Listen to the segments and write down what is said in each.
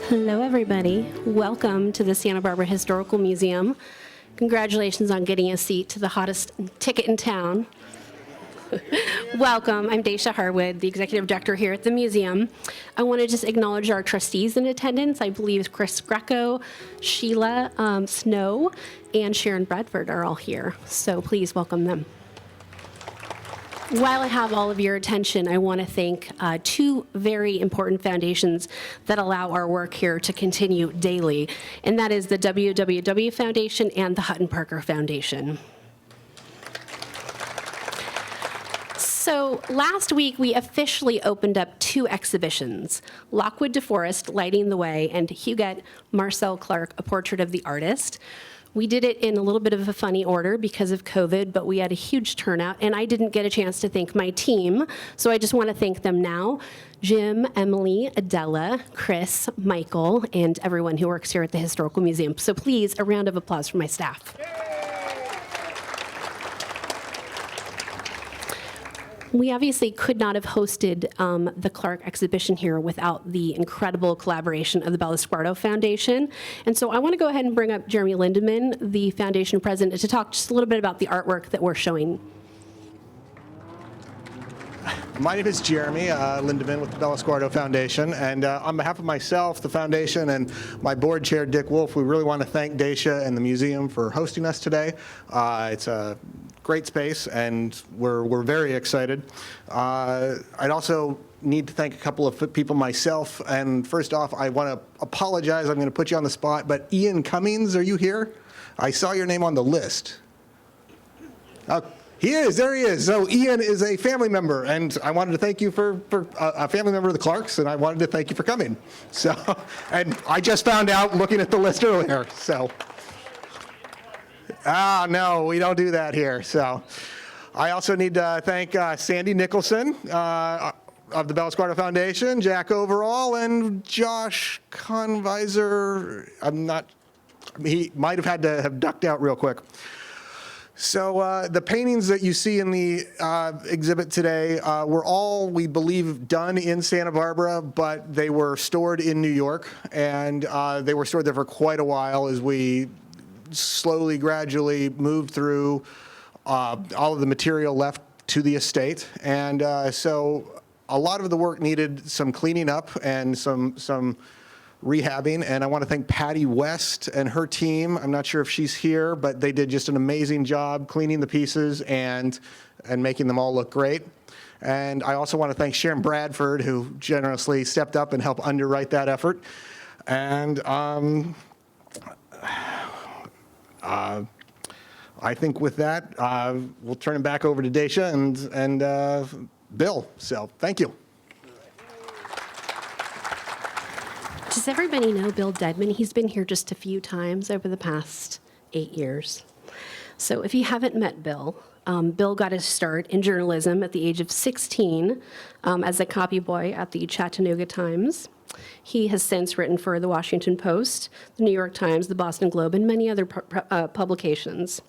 Hello, everybody. Welcome to the Santa Barbara Historical Museum. Congratulations on getting a seat to the hottest ticket in town. Welcome. I'm Daisha Harwood, the executive director here at the museum. I want to just acknowledge our trustees in attendance. I believe Chris Greco, Sheila Snow, and Sharon Bradford are all here. So please welcome them. While I have all of your attention, I want to thank two very important foundations that allow our work here to continue daily, and that is the WWW Foundation and the Hutton Parker Foundation. So last week, we officially opened up two exhibitions, Lockwood DeForest, Lighting the Way, and Huguette Marcelle Clark, A Portrait of the Artist. We did it in a little bit of a funny order because of COVID, but we had a huge turnout, and I didn't get a chance to thank my team, so I just want to thank them now. Jim, Emily, Adela, Chris, Michael, and everyone who works here at the Historical Museum. So please, a round of applause for my staff. We obviously could not have hosted the Clark exhibition here without the incredible collaboration of the Bellosguardo Foundation. And so I want to go ahead and bring up Jeremy Lindeman, the foundation president, to talk just a little bit about the artwork that we're showing. My name is Jeremy Lindeman with the Bellosguardo Foundation, and on behalf of myself, the foundation, and my board chair, Dick Wolf, we really want to thank Daisha and the museum for hosting us today. It's a great space, and we're very excited. I'd also need to thank a couple of people myself, and first off, I want to apologize. I'm going to put you on the spot, but Ian Cummings, are you here? I saw your name on the list. He is, there he is. So Ian is a family member, and I wanted to thank you for a family member of the Clarks, and I wanted to thank you for coming. So, and I just found out looking at the list earlier, so. No, we don't do that here. So I also need to thank Sandy Nicholson of the Bellosguardo Foundation, Jack Overall, and Josh Conviser. He might have had to have ducked out real quick. So the paintings that you see in the exhibit today were all, we believe, done in Santa Barbara, but they were stored in New York, and they were stored there for quite a while as we slowly, gradually moved through all of the material left to the estate. And so a lot of the work needed some cleaning up and some rehabbing, and I want to thank Patty West and her team. I'm not sure if she's here, but they did just an amazing job cleaning the pieces and making them all look great. And I also want to thank Sharon Bradford, who generously stepped up and helped underwrite that effort. And I think with that, we'll turn it back over to Daisha and Bill. So thank you. Does everybody know Bill Dedman? He's been here just a few times over the past 8 years. So if you haven't met Bill, Bill got his start in journalism at the age of 16 as a copy boy at the Chattanooga Times. He has since written for the Washington Post, the New York Times, the Boston Globe, and many other publications.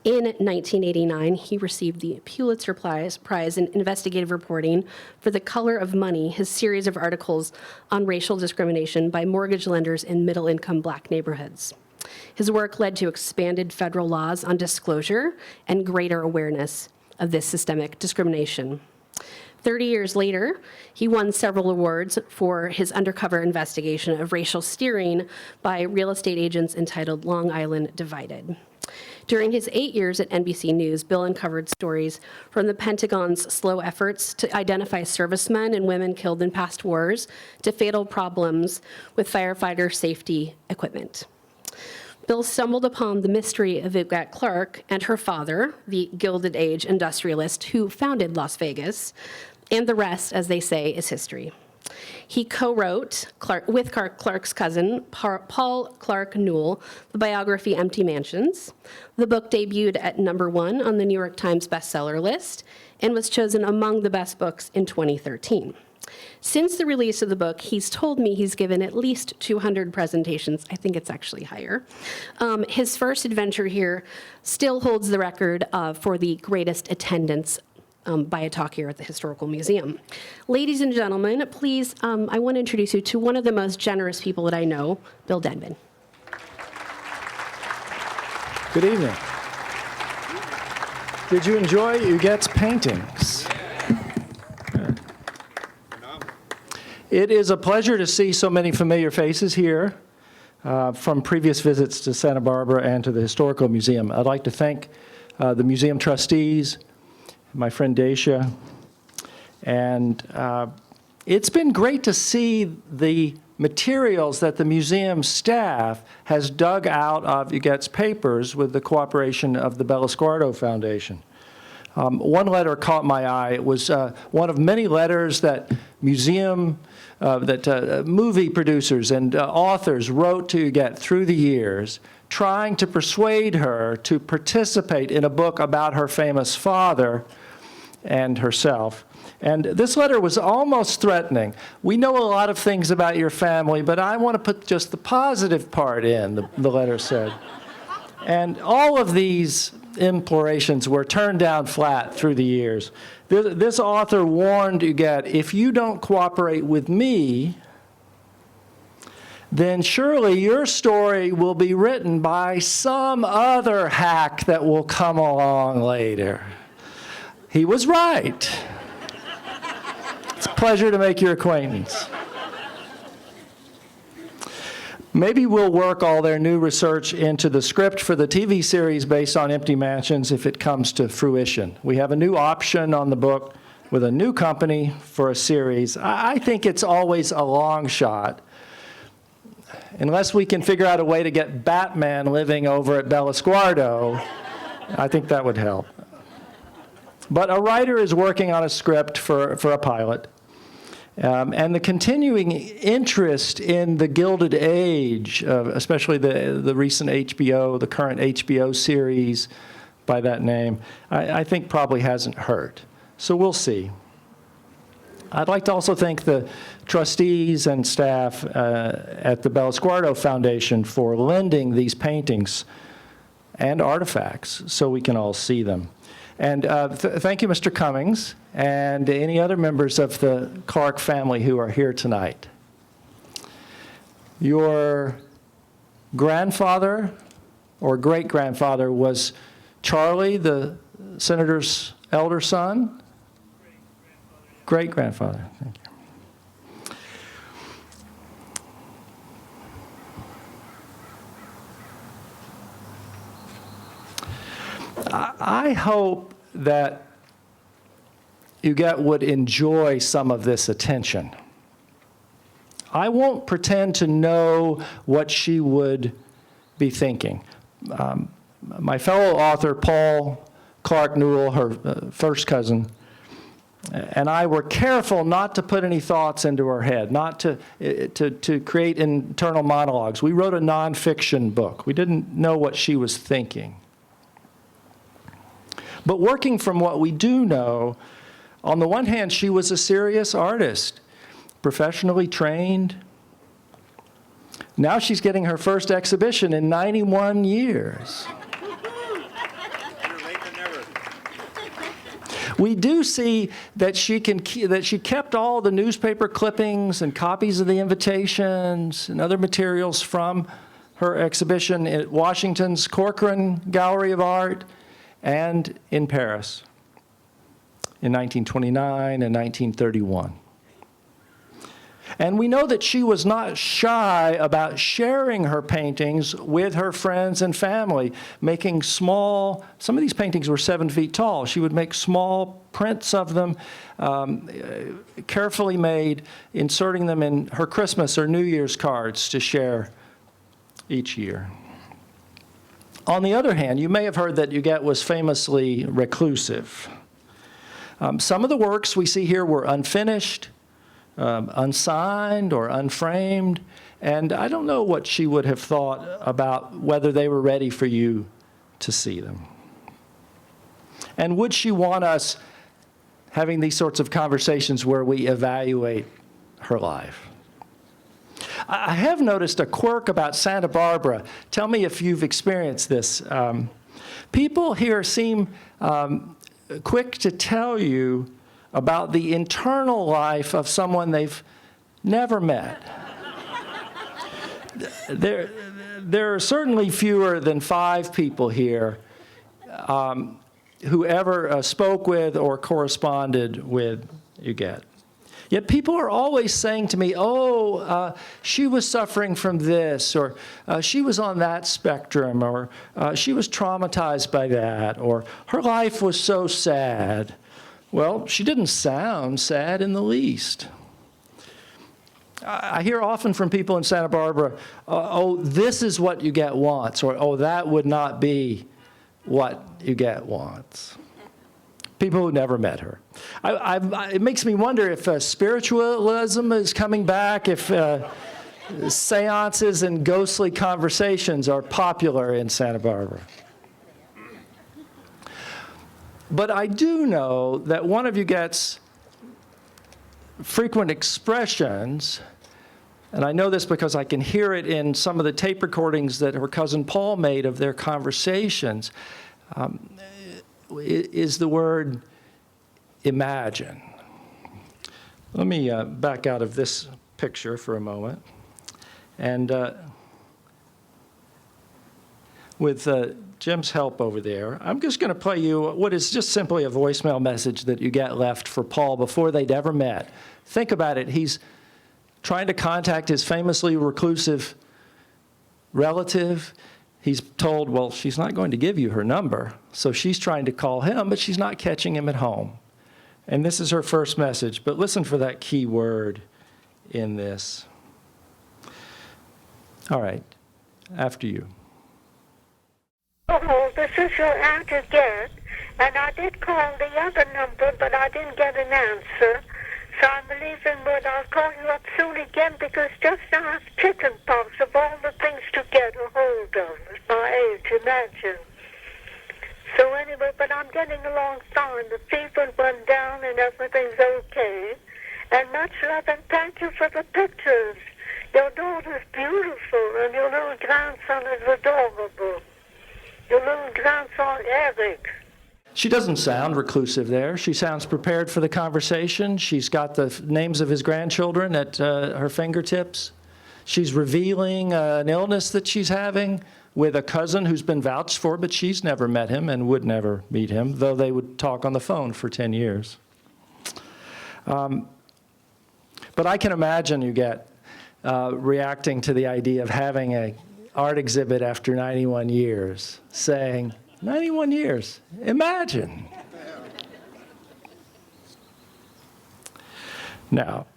In 1989, he received the Pulitzer Prize in investigative reporting for The Color of Money, his series of articles on racial discrimination by mortgage lenders in middle-income Black neighborhoods. His work led to expanded federal laws on disclosure and greater awareness of this systemic discrimination. 30 years later, he won several awards for his undercover investigation of racial steering by real estate agents entitled Long Island Divided. During his 8 years at NBC News, Bill uncovered stories from the Pentagon's slow efforts to identify servicemen and women killed in past wars to fatal problems with firefighter safety equipment. Bill stumbled upon the mystery of Huguette Clark and her father, the Gilded Age industrialist who founded Las Vegas, and the rest, as they say, is history. He co-wrote with Clark's cousin, Paul Clark Newell, the biography Empty Mansions. The book debuted at #1 on the New York Times bestseller list and was chosen among the best books in 2013. Since the release of the book, he's told me he's given at least 200 presentations. I think it's actually higher. His first adventure here still holds the record for the greatest attendance by a talk here at the Historical Museum. Ladies and gentlemen, please, I want to introduce you to one of the most generous people that I know, Bill Dedman. Good evening. Did you enjoy Huguette's paintings? Good. It is a pleasure to see so many familiar faces here from previous visits to Santa Barbara and to the Historical Museum. I'd like to thank the museum trustees, my friend Dacia, and it's been great to see the materials that the museum staff has dug out of Huguette's papers with the cooperation of the Bellosguardo Foundation. One letter caught my eye. It was one of many letters that movie producers and authors wrote to Huguette through the years, trying to persuade her to participate in a book about her famous father and herself. And this letter was almost threatening. We know a lot of things about your family, but I want to put just the positive part in, the letter said. And all of these implorations were turned down flat through the years. This author warned Huguette, if you don't cooperate with me, then surely your story will be written by some other hack that will come along later. He was right. It's a pleasure to make your acquaintance. Maybe we'll work all their new research into the script for the TV series based on Empty Mansions if it comes to fruition. We have a new option on the book with a new company for a series. I think it's always a long shot. Unless we can figure out a way to get Batman living over at Bellosguardo, I think that would help. But a writer is working on a script for a pilot. And the continuing interest in the Gilded Age, especially the recent HBO, the current HBO series by that name, I think probably hasn't hurt. So we'll see. I'd like to also thank the trustees and staff at the Bellosguardo Foundation for lending these paintings and artifacts so we can all see them. And thank you, Mr. Cummings, and any other members of the Clark family who are here tonight. Your grandfather or great-grandfather was Charlie, the senator's elder son? Great-grandfather. Thank you. I hope that Huguette would enjoy some of this attention. I won't pretend to know what she would be thinking. My fellow author, Paul Clark Newell, her first cousin, and I were careful not to put any thoughts into her head, not to create internal monologues. We wrote a nonfiction book. We didn't know what she was thinking. But working from what we do know, on the one hand, she was a serious artist, professionally trained. Now she's getting her first exhibition in 91 years. We do see that she kept all the newspaper clippings and copies of the invitations and other materials from her exhibition at Washington's Corcoran Gallery of Art and in Paris in 1929 and 1931. And we know that she was not shy about sharing her paintings with her friends and family, making some of these paintings were 7 feet tall. She would make small prints of them, carefully made, inserting them in her Christmas or New Year's cards to share each year. On the other hand, you may have heard that Huguette was famously reclusive. Some of the works we see here were unfinished, unsigned or unframed, and I don't know what she would have thought about whether they were ready for you to see them. And would she want us having these sorts of conversations where we evaluate her life. I have noticed a quirk about Santa Barbara. Tell me if you've experienced this. People here seem quick to tell you about the internal life of someone they've never met. There are certainly fewer than 5 people here who ever spoke with or corresponded with Huguette. Yet people are always saying to me, she was suffering from this, or she was on that spectrum, or she was traumatized by that, or her life was so sad. Well, she didn't sound sad in the least. I hear often from people in Santa Barbara, this is what Huguette wants, or that would not be what Huguette wants. People who never met her. It makes me wonder if spiritualism is coming back, if seances and ghostly conversations are popular in Santa Barbara. But I do know that one of Huguette's frequent expressions, and I know this because I can hear it in some of the tape recordings that her cousin Paul made of their conversations, is the word imagine. Let me back out of this picture for a moment. And with Jim's help over there, I'm just going to play you what is just simply a voicemail message that Huguette left for Paul before they'd ever met. Think about it. He's trying to contact his famously reclusive relative. He's told, well, she's not going to give you her number, so she's trying to call him, but she's not catching him at home. And this is her first message, but listen for that key word in this. All right, after you. Oh, this is your Aunt again, and I did call the other number, but I didn't get an answer. So I'm believing that I'll call you up soon again, because just now I have chicken pox of all the things to get a hold of at my age, imagine. So anyway, but I'm getting along fine. The fever went down and everything's okay. And much love and thank you for the pictures. Your daughter's beautiful and your little grandson is adorable. Your little grandson, Eric. She doesn't sound reclusive there. She sounds prepared for the conversation. She's got the names of his grandchildren at her fingertips. She's revealing an illness that she's having with a cousin who's been vouched for, but she's never met him and would never meet him, though they would talk on the phone for 10 years. But I can imagine Huguette reacting to the idea of having an art exhibit after 91 years, saying, 91 years, imagine. Now,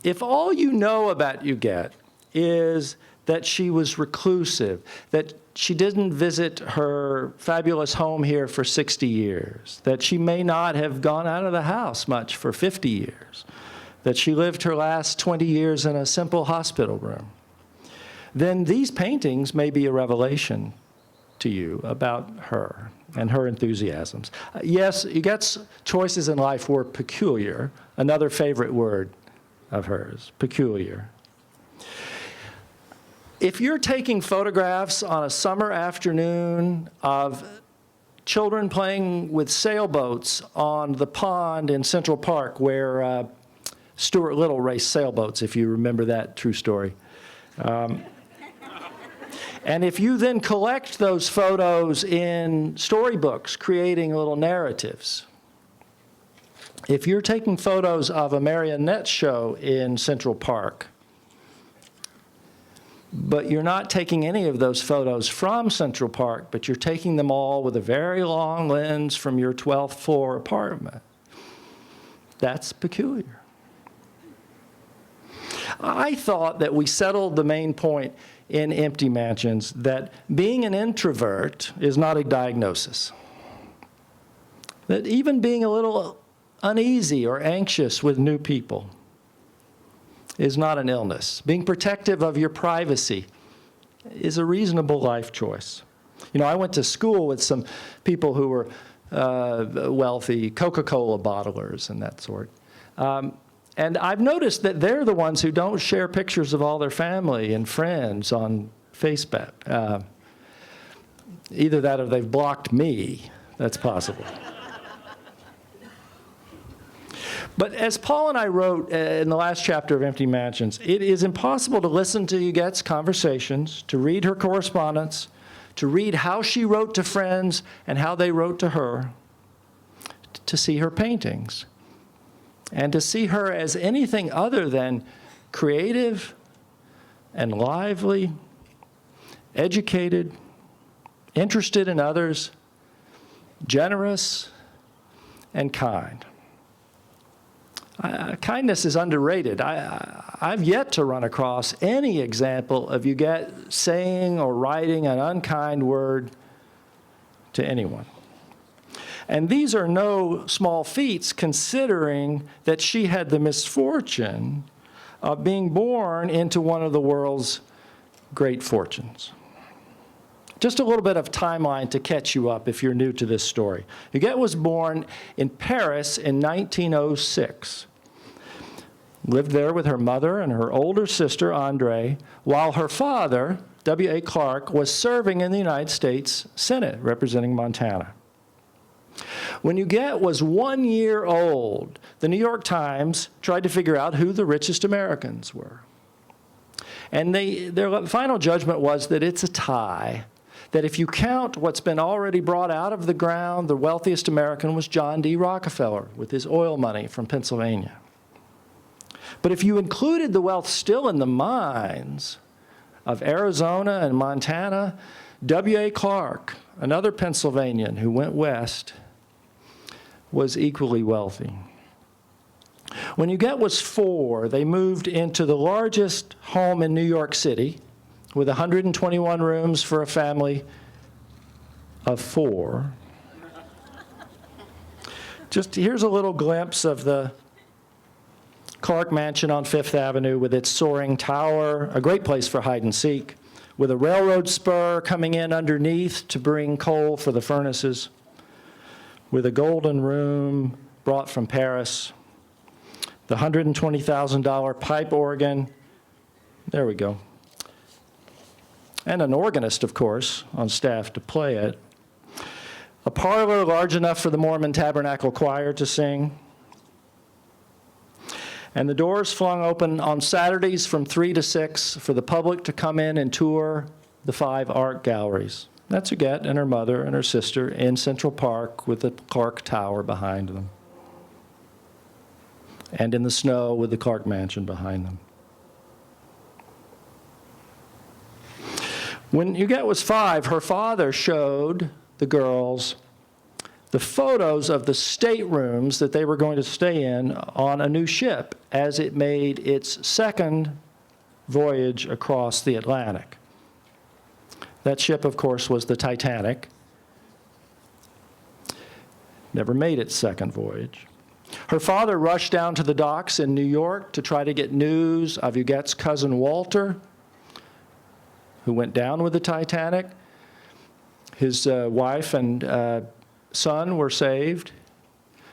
if all you know about Huguette is that she was reclusive, that she didn't visit her fabulous home here for 60 years, that she may not have gone out of the house much for 50 years, that she lived her last 20 years in a simple hospital room, then these paintings may be a revelation to you about her and her enthusiasms. Yes, Huguette's choices in life were peculiar, another favorite word of hers, peculiar. If you're taking photographs on a summer afternoon of children playing with sailboats on the pond in Central Park where Stuart Little raced sailboats, if you remember that true story, and if you then collect those photos in storybooks, creating little narratives, if you're taking photos of a marionette show in Central Park, but you're not taking any of those photos from Central Park, but you're taking them all with a very long lens from your 12th floor apartment, that's peculiar. I thought that we settled the main point in Empty Mansions, that being an introvert is not a diagnosis. That even being a little uneasy or anxious with new people is not an illness. Being protective of your privacy is a reasonable life choice. You know, I went to school with some people who were wealthy Coca-Cola bottlers and that sort. And I've noticed that they're the ones who don't share pictures of all their family and friends on Facebook. Either that or they've blocked me. That's possible. But as Paul and I wrote in the last chapter of Empty Mansions, it is impossible to listen to Huguette's conversations, to read her correspondence, to read how she wrote to friends and how they wrote to her, to see her paintings, and to see her as anything other than creative and lively, educated, interested in others, generous, and kind. Kindness is underrated. I've yet to run across any example of Huguette saying or writing an unkind word to anyone. And these are no small feats, considering that she had the misfortune of being born into one of the world's great fortunes. Just a little bit of timeline to catch you up if you're new to this story. Huguette was born in Paris in 1906. Lived there with her mother and her older sister, Andrée, while her father, W.A. Clark, was serving in the United States Senate, representing Montana. When Huguette was 1 year old, the New York Times tried to figure out who the richest Americans were. And their final judgment was that it's a tie, that if you count what's been already brought out of the ground, the wealthiest American was John D. Rockefeller with his oil money from Pennsylvania. But if you included the wealth still in the mines of Arizona and Montana, W.A. Clark, another Pennsylvanian who went west, was equally wealthy. When Huguette was 4, they moved into the largest home in New York City with 121 rooms for a family of 4. Just here's a little glimpse of the Clark Mansion on Fifth Avenue with its soaring tower, a great place for hide and seek, with a railroad spur coming in underneath to bring coal for the furnaces, with a golden room brought from Paris, the $120,000 pipe organ, there we go, and an organist, of course, on staff to play it, a parlor large enough for the Mormon Tabernacle Choir to sing, and the doors flung open on Saturdays from 3 to 6 for the public to come in and tour the 5 art galleries. That's Huguette and her mother and her sister in Central Park with the Clark Tower behind them, and in the snow with the Clark Mansion behind them. When Huguette was 5, her father showed the girls the photos of the staterooms that they were going to stay in on a new ship as it made its second voyage across the Atlantic. That ship, of course, was the Titanic. Never made its second voyage. Her father rushed down to the docks in New York to try to get news of Huguette's cousin Walter, who went down with the Titanic. His wife and son were saved.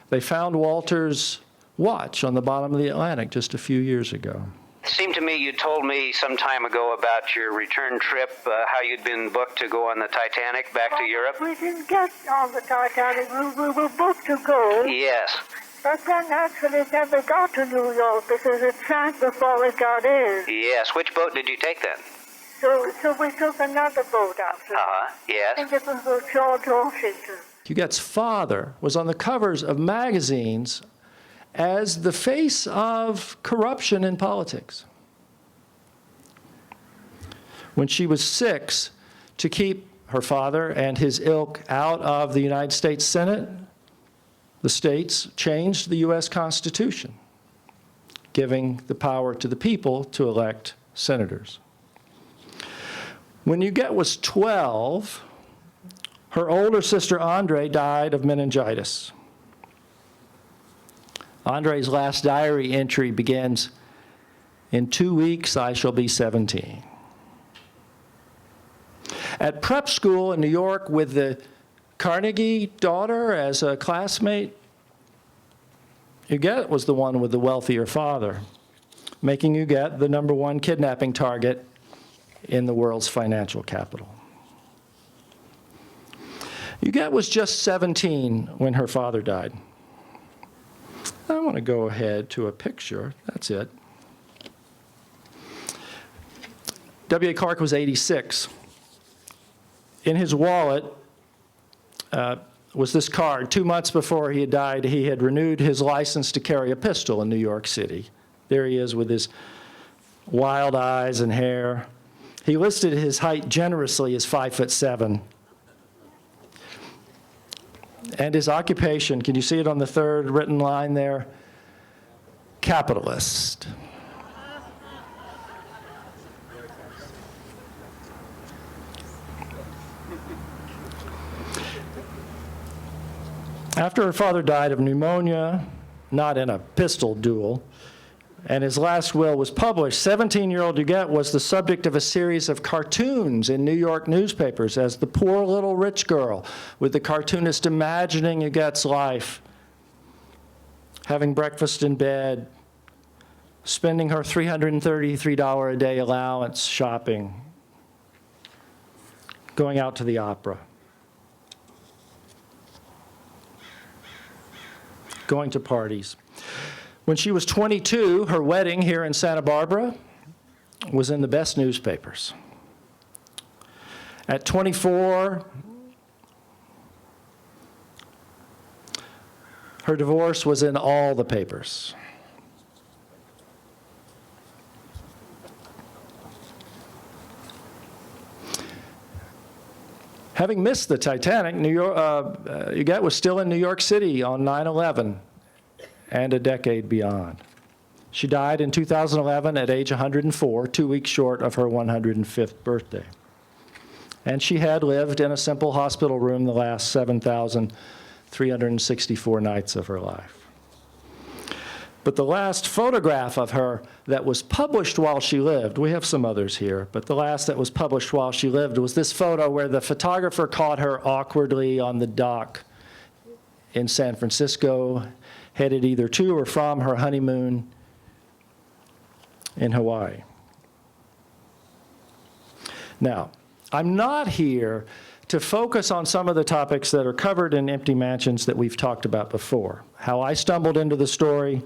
They found Walter's watch on the bottom of the Atlantic just a few years ago. It seemed to me you told me some time ago about your return trip, how you'd been booked to go on the Titanic back to Europe. We didn't get on the Titanic. We were booked to go. Yes. But then actually it never got to New York because it sank before it got in. Yes. Which boat did you take then? So we took another boat after. I Yes. think it was the George Washington. Huguette's father was on the covers of magazines as the face of corruption in politics. When she was 6, to keep her father and his ilk out of the United States Senate, the states changed the U.S. Constitution, giving the power to the people to elect senators. When Huguette was 12, her older sister Andrée died of meningitis. André's last diary entry begins, "In 2 weeks I shall be 17." At prep school in New York with the Carnegie daughter as a classmate? Huguette was the one with the wealthier father, making Huguette the #1 kidnapping target in the world's financial capital. Huguette was just 17 when her father died. I want to go ahead to a picture. That's it. W.A. Clark was 86. In his wallet was this card. 2 months before he had died, he had renewed his license to carry a pistol in New York City. There he is with his wild eyes and hair. He listed his height generously as 5'7". And his occupation, can you see it on the third written line there? Capitalist. After her father died of pneumonia, not in a pistol duel, and his last will was published, 17-year-old Huguette was the subject of a series of cartoons in New York newspapers as the poor little rich girl, with the cartoonist imagining Huguette's life, having breakfast in bed, spending her $333 a day allowance shopping, going out to the opera, going to parties. When she was 22, her wedding here in Santa Barbara was in the best newspapers. At 24, her divorce was in all the papers. Having missed the Titanic, Huguette was still in New York City on 9/11 and a decade beyond. She died in 2011 at age 104, 2 weeks short of her 105th birthday. And she had lived in a simple hospital room the last 7,364 nights of her life. But the last photograph of her that was published while she lived, we have some others here, but the last that was published while she lived was this photo where the photographer caught her awkwardly on the dock in San Francisco, headed either to or from her honeymoon in Hawaii. Now, I'm not here to focus on some of the topics that are covered in Empty Mansions that we've talked about before. How I stumbled into the story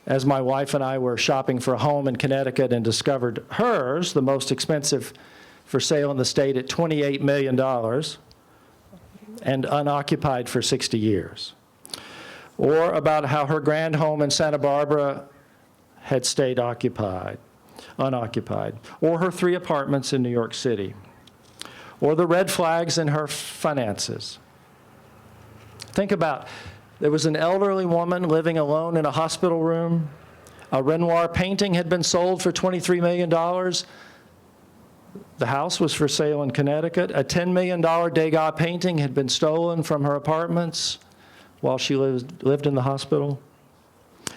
as my wife and I were shopping for a home in Connecticut and discovered hers, the most expensive for sale in the state, at $28 million and unoccupied for 60 years. Or about how her grand home in Santa Barbara had stayed unoccupied. Or her 3 apartments in New York City. Or the red flags in her finances. Think about, there was an elderly woman living alone in a hospital room. A Renoir painting had been sold for $23 million. The house was for sale in Connecticut. A $10 million Degas painting had been stolen from her apartments while she lived in the hospital.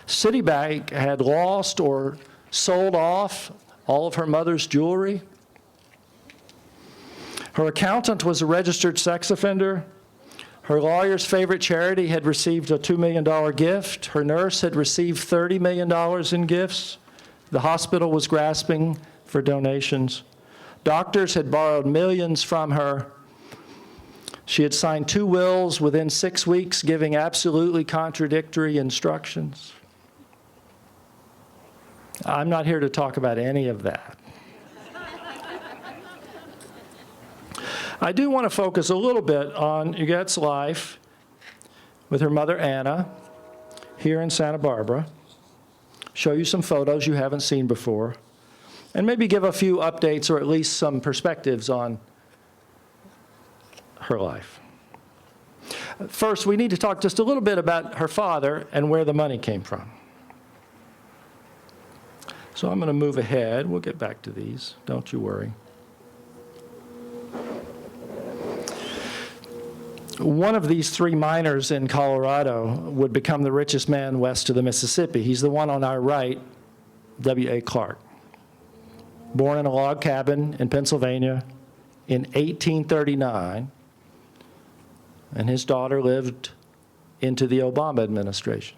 Citibank had lost or sold off all of her mother's jewelry. Her accountant was a registered sex offender. Her lawyer's favorite charity had received a $2 million gift. Her nurse had received $30 million in gifts. The hospital was grasping for donations. Doctors had borrowed millions from her. She had signed 2 wills within 6 weeks, giving absolutely contradictory instructions. I'm not here to talk about any of that. I do want to focus a little bit on Huguette's life with her mother, Anna, here in Santa Barbara, show you some photos you haven't seen before, and maybe give a few updates or at least some perspectives on her life. First, we need to talk just a little bit about her father and where the money came from. So I'm going to move ahead. We'll get back to these. Don't you worry. One of these 3 miners in Colorado would become the richest man west of the Mississippi. He's the one on our right, W.A. Clark. Born in a log cabin in Pennsylvania in 1839, and his daughter lived into the Obama administration.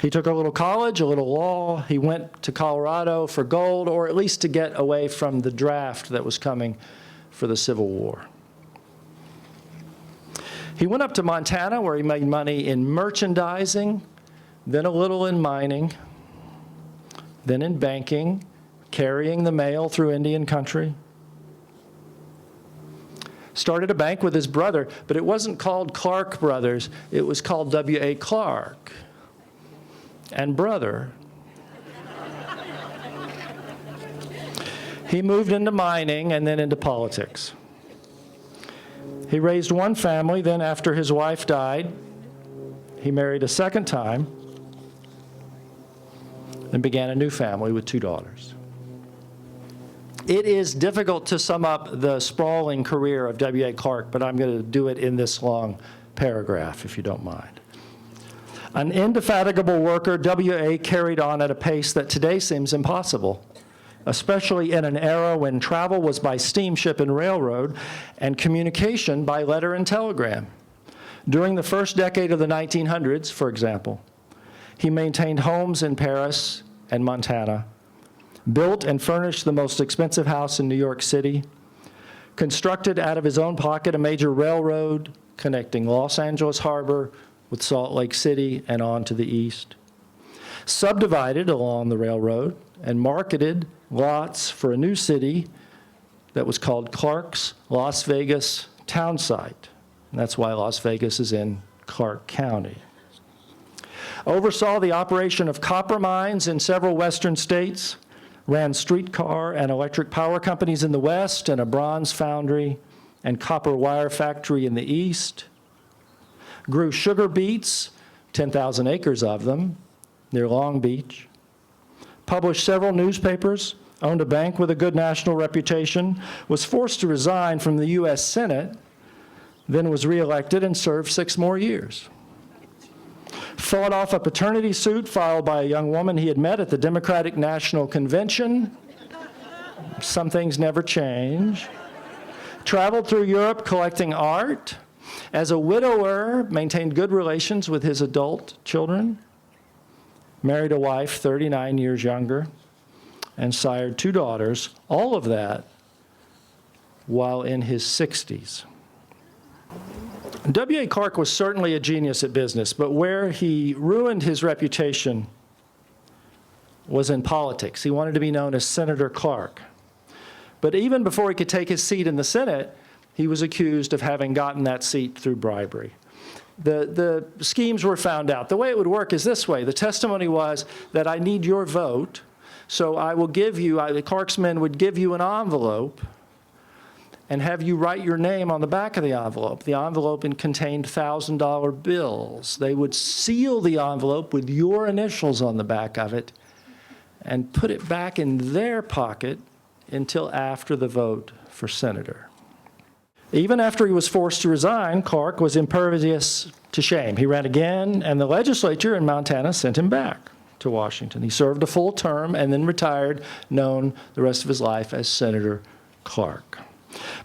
He took a little college, a little law. He went to Colorado for gold, or at least to get away from the draft that was coming for the Civil War. He went up to Montana, where he made money in merchandising, then a little in mining, then in banking, carrying the mail through Indian country. Started a bank with his brother, but it wasn't called Clark Brothers. It was called W.A. Clark and Brother. He moved into mining and then into politics. He raised one family, then after his wife died, he married a second time and began a new family with 2 daughters. It is difficult to sum up the sprawling career of W.A. Clark, but I'm going to do it in this long paragraph, if you don't mind. An indefatigable worker, W.A. carried on at a pace that today seems impossible, especially in an era when travel was by steamship and railroad and communication by letter and telegram. During the first decade of the 1900s, for example, he maintained homes in Paris and Montana, built and furnished the most expensive house in New York City, constructed out of his own pocket a major railroad connecting Los Angeles Harbor with Salt Lake City and on to the east, subdivided along the railroad and marketed lots for a new city that was called Clark's Las Vegas Town Site. And that's why Las Vegas is in Clark County. Oversaw the operation of copper mines in several western states, ran streetcar and electric power companies in the west and a bronze foundry and copper wire factory in the east, grew sugar beets, 10,000 acres of them, near Long Beach, published several newspapers, owned a bank with a good national reputation, was forced to resign from the U.S. Senate, then was reelected and served 6 more years. Fought off a paternity suit filed by a young woman he had met at the Democratic National Convention. Some things never change. Traveled through Europe collecting art. As a widower, maintained good relations with his adult children. Married a wife 39 years younger and sired 2 daughters, all of that while in his 60s. W.A. Clark was certainly a genius at business, but where he ruined his reputation was in politics. He wanted to be known as Senator Clark. But even before he could take his seat in the Senate, he was accused of having gotten that seat through bribery. The schemes were found out. The way it would work is this way. The testimony was that I need your vote, so I will give you, the Clark's men would give you an envelope and have you write your name on the back of the envelope. The envelope contained $1,000 bills. They would seal the envelope with your initials on the back of it and put it back in their pocket until after the vote for senator. Even after he was forced to resign, Clark was impervious to shame. He ran again, and the legislature in Montana sent him back to Washington. He served a full term and then retired, known the rest of his life as Senator Clark.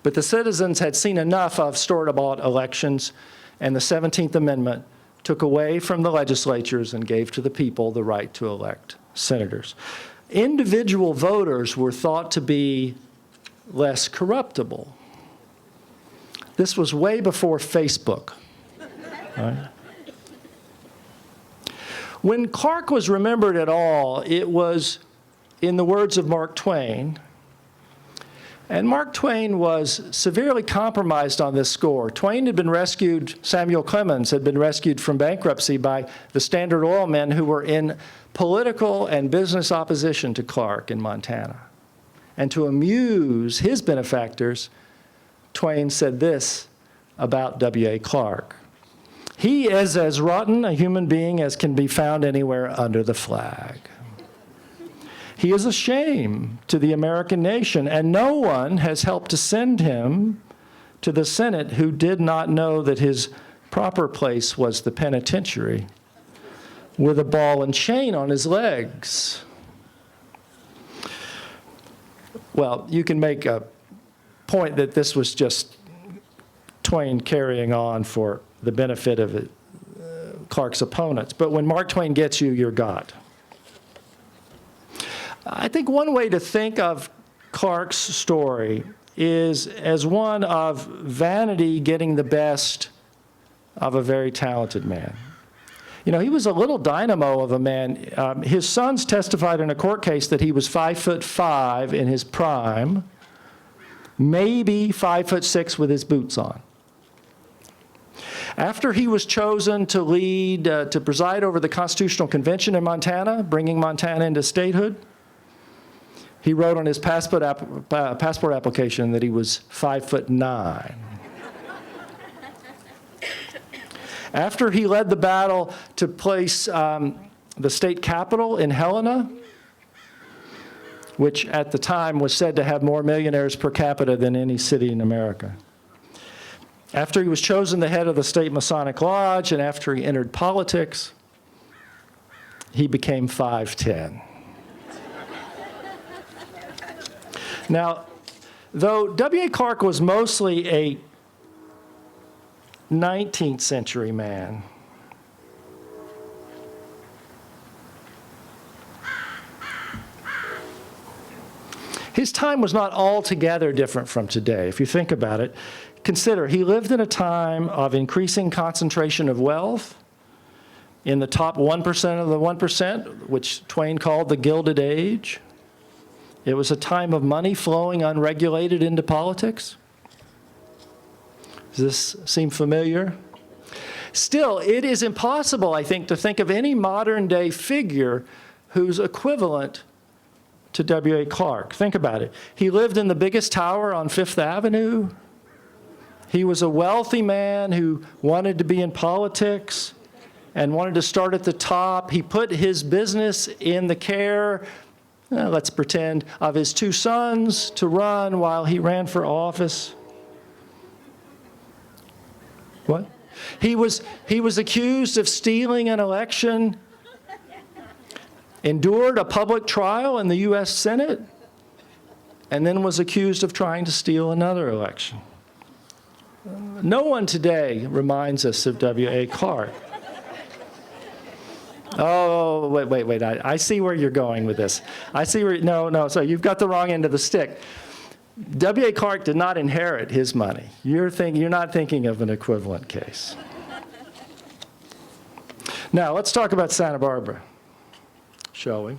But the citizens had seen enough of store-bought elections, and the 17th Amendment took away from the legislatures and gave to the people the right to elect senators. Individual voters were thought to be less corruptible. This was way before Facebook. Right? When Clark was remembered at all, it was in the words of Mark Twain. And Mark Twain was severely compromised on this score. Twain had been rescued, Samuel Clemens had been rescued from bankruptcy by the Standard Oil men who were in political and business opposition to Clark in Montana. And to amuse his benefactors, Twain said this about W.A. Clark. He is as rotten a human being as can be found anywhere under the flag. He is a shame to the American nation, and no one has helped to send him to the Senate who did not know that his proper place was the penitentiary with a ball and chain on his legs. Well, you can make a point that this was just Twain carrying on for the benefit of Clark's opponents. But when Mark Twain gets you, you're got. I think one way to think of Clark's story is as one of vanity getting the best of a very talented man. You know, he was a little dynamo of a man. His sons testified in a court case that he was 5'5" in his prime, maybe 5'6" with his boots on. After he was chosen to lead, to preside over the Constitutional Convention in Montana, bringing Montana into statehood, he wrote on his passport application that he was 5'9". After he led the battle to place the state capitol in Helena, which at the time was said to have more millionaires per capita than any city in America. After he was chosen the head of the state Masonic Lodge, and after he entered politics, he became 5'10". Now, though W.A. Clark was mostly a 19th century man, his time was not altogether different from today. If you think about it, consider he lived in a time of increasing concentration of wealth in the top 1% of the 1%, which Twain called the Gilded Age. It was a time of money flowing unregulated into politics. Does this seem familiar? Still, it is impossible, I think, to think of any modern day figure who's equivalent to W.A. Clark. Think about it. He lived in the biggest tower on Fifth Avenue. He was a wealthy man who wanted to be in politics and wanted to start at the top. He put his business in the care, let's pretend, of his two sons to run while he ran for office. What? He was accused of stealing an election, endured a public trial in the U.S. Senate, and then was accused of trying to steal another election. No one today reminds us of W.A. Clark. Oh, wait. I see where you're going with this. I see where, no, so you've got the wrong end of the stick. W.A. Clark did not inherit his money. You're not thinking of an equivalent case. Now, let's talk about Santa Barbara, shall we?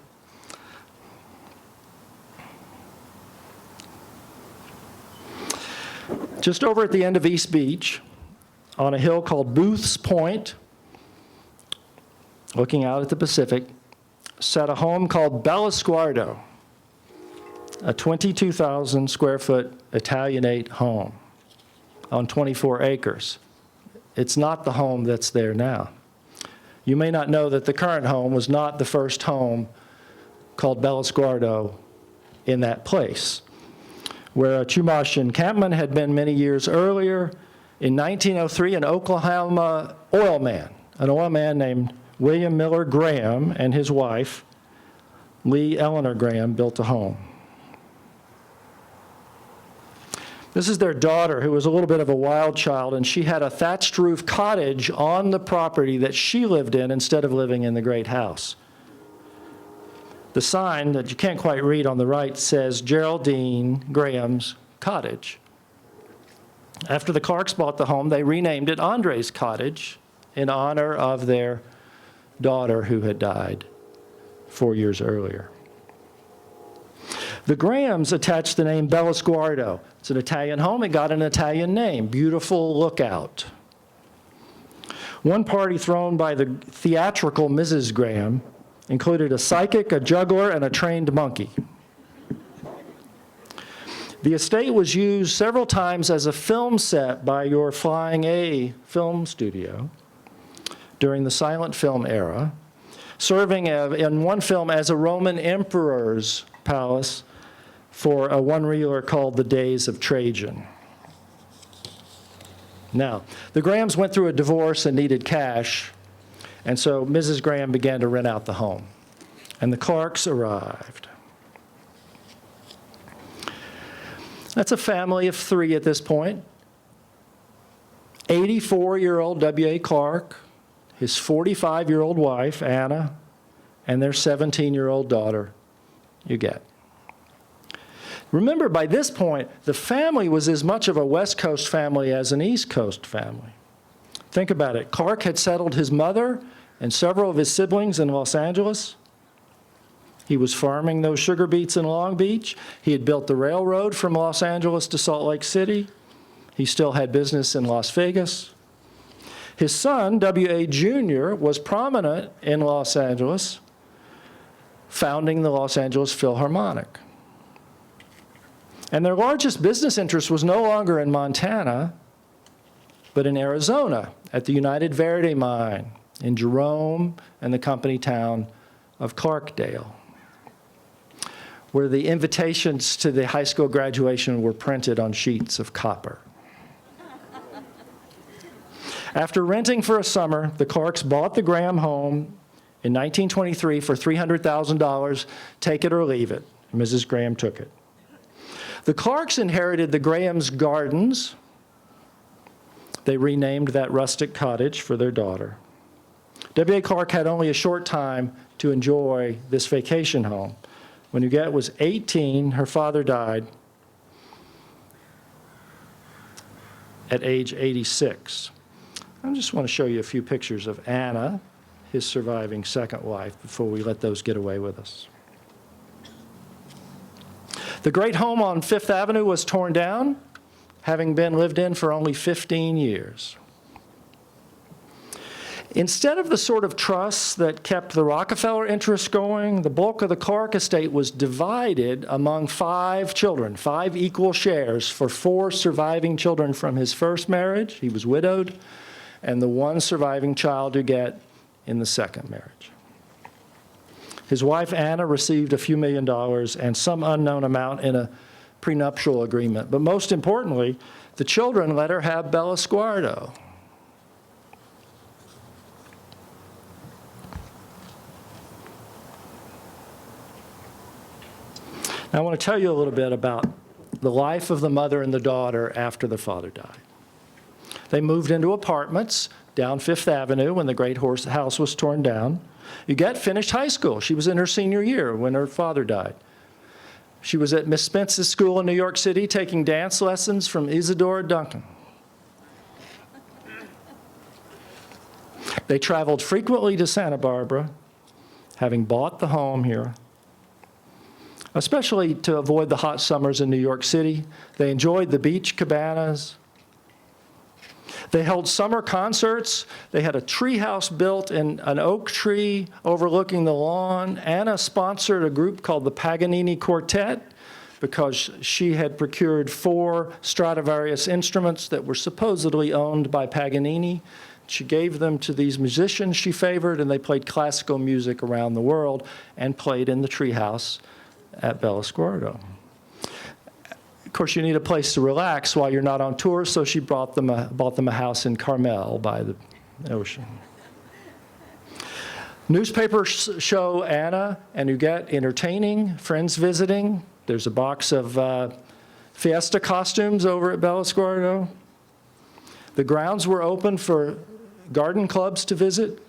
Just over at the end of East Beach, on a hill called Booth's Point, looking out at the Pacific, sat a home called Bellosguardo, a 22,000 square foot Italianate home on 24 acres. It's not the home that's there now. You may not know that the current home was not the first home called Bellosguardo in that place, where a Chumash encampment had been many years earlier. In 1903, an Oklahoma oil man named William Miller Graham and his wife, Lee Eleanor Graham, built a home. This is their daughter, who was a little bit of a wild child, and she had a thatched roof cottage on the property that she lived in instead of living in the great house. The sign that you can't quite read on the right says Geraldine Graham's Cottage. After the Clarks bought the home, they renamed it Andre's Cottage in honor of their daughter who had died 4 years earlier. The Grahams attached the name Bellosguardo. It's an Italian home. It got an Italian name, Beautiful Lookout. One party thrown by the theatrical Mrs. Graham included a psychic, a juggler, and a trained monkey. The estate was used several times as a film set by your Flying A film studio during the silent film era, serving in one film as a Roman emperor's palace for a one-reeler called The Days of Trajan. Now, the Grahams went through a divorce and needed cash, and so Mrs. Graham began to rent out the home, and the Clarks arrived. That's a family of 3 at this point. 84-year-old W.A. Clark, his 45-year-old wife, Anna, and their 17-year-old daughter, Huguette. Remember, by this point, the family was as much of a West Coast family as an East Coast family. Think about it. Clark had settled his mother and several of his siblings in Los Angeles. He was farming those sugar beets in Long Beach. He had built the railroad from Los Angeles to Salt Lake City. He still had business in Las Vegas. His son, W.A. Jr., was prominent in Los Angeles, founding the Los Angeles Philharmonic. And their largest business interest was no longer in Montana, but in Arizona at the United Verde mine in Jerome and the company town of Clarkdale, where the invitations to the high school graduation were printed on sheets of copper. After renting for a summer, the Clarks bought the Graham home in 1923 for $300,000, take it or leave it. Mrs. Graham took it. The Clarks inherited the Graham's gardens. They renamed that rustic cottage for their daughter. W.A. Clark had only a short time to enjoy this vacation home. When Huguette was 18, her father died at age 86. I just want to show you a few pictures of Anna, his surviving second wife, before we let those get away with us. The great home on Fifth Avenue was torn down, having been lived in for only 15 years. Instead of the sort of trusts that kept the Rockefeller interests going, the bulk of the Clark estate was divided among 5 children, 5 equal shares for 4 surviving children from his first marriage. He was widowed, and the 1 surviving child Huguette in the second marriage. His wife, Anna, received a few $1,000,000 and some unknown amount in a prenuptial agreement. But most importantly, the children let her have Bellosguardo. Now, I want to tell you a little bit about the life of the mother and the daughter after the father died. They moved into apartments down Fifth Avenue when the great house was torn down. Huguette finished high school. She was in her senior year when her father died. She was at Miss Spence's school in New York City taking dance lessons from Isadora Duncan. They traveled frequently to Santa Barbara, having bought the home here, especially to avoid the hot summers in New York City. They enjoyed the beach cabanas. They held summer concerts. They had a tree house built in an oak tree overlooking the lawn. Anna sponsored a group called the Paganini Quartet because she had procured 4 Stradivarius instruments that were supposedly owned by Paganini. She gave them to these musicians she favored, and they played classical music around the world and played in the tree house at Bellosguardo. Of course, you need a place to relax while you're not on tour, so she bought them a house in Carmel by the ocean. Newspapers show Anna and Huguette entertaining, friends visiting. There's a box of fiesta costumes over at Bellosguardo. The grounds were open for garden clubs to visit.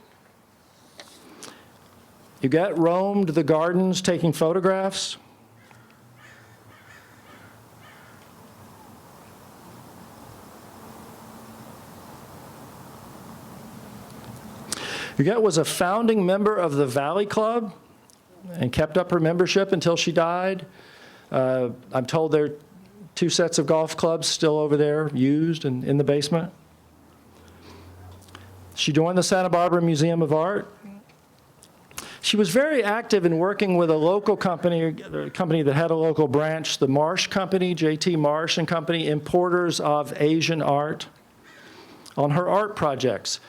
Huguette roamed the gardens taking photographs. Huguette was a founding member of the Valley Club and kept up her membership until she died. I'm told there are 2 sets of golf clubs still over there, used and in the basement. She joined the Santa Barbara Museum of Art. She was very active in working with a local company, a company that had a local branch, the Marsh Company, J.T. Marsh and Company, importers of Asian art, on her art projects,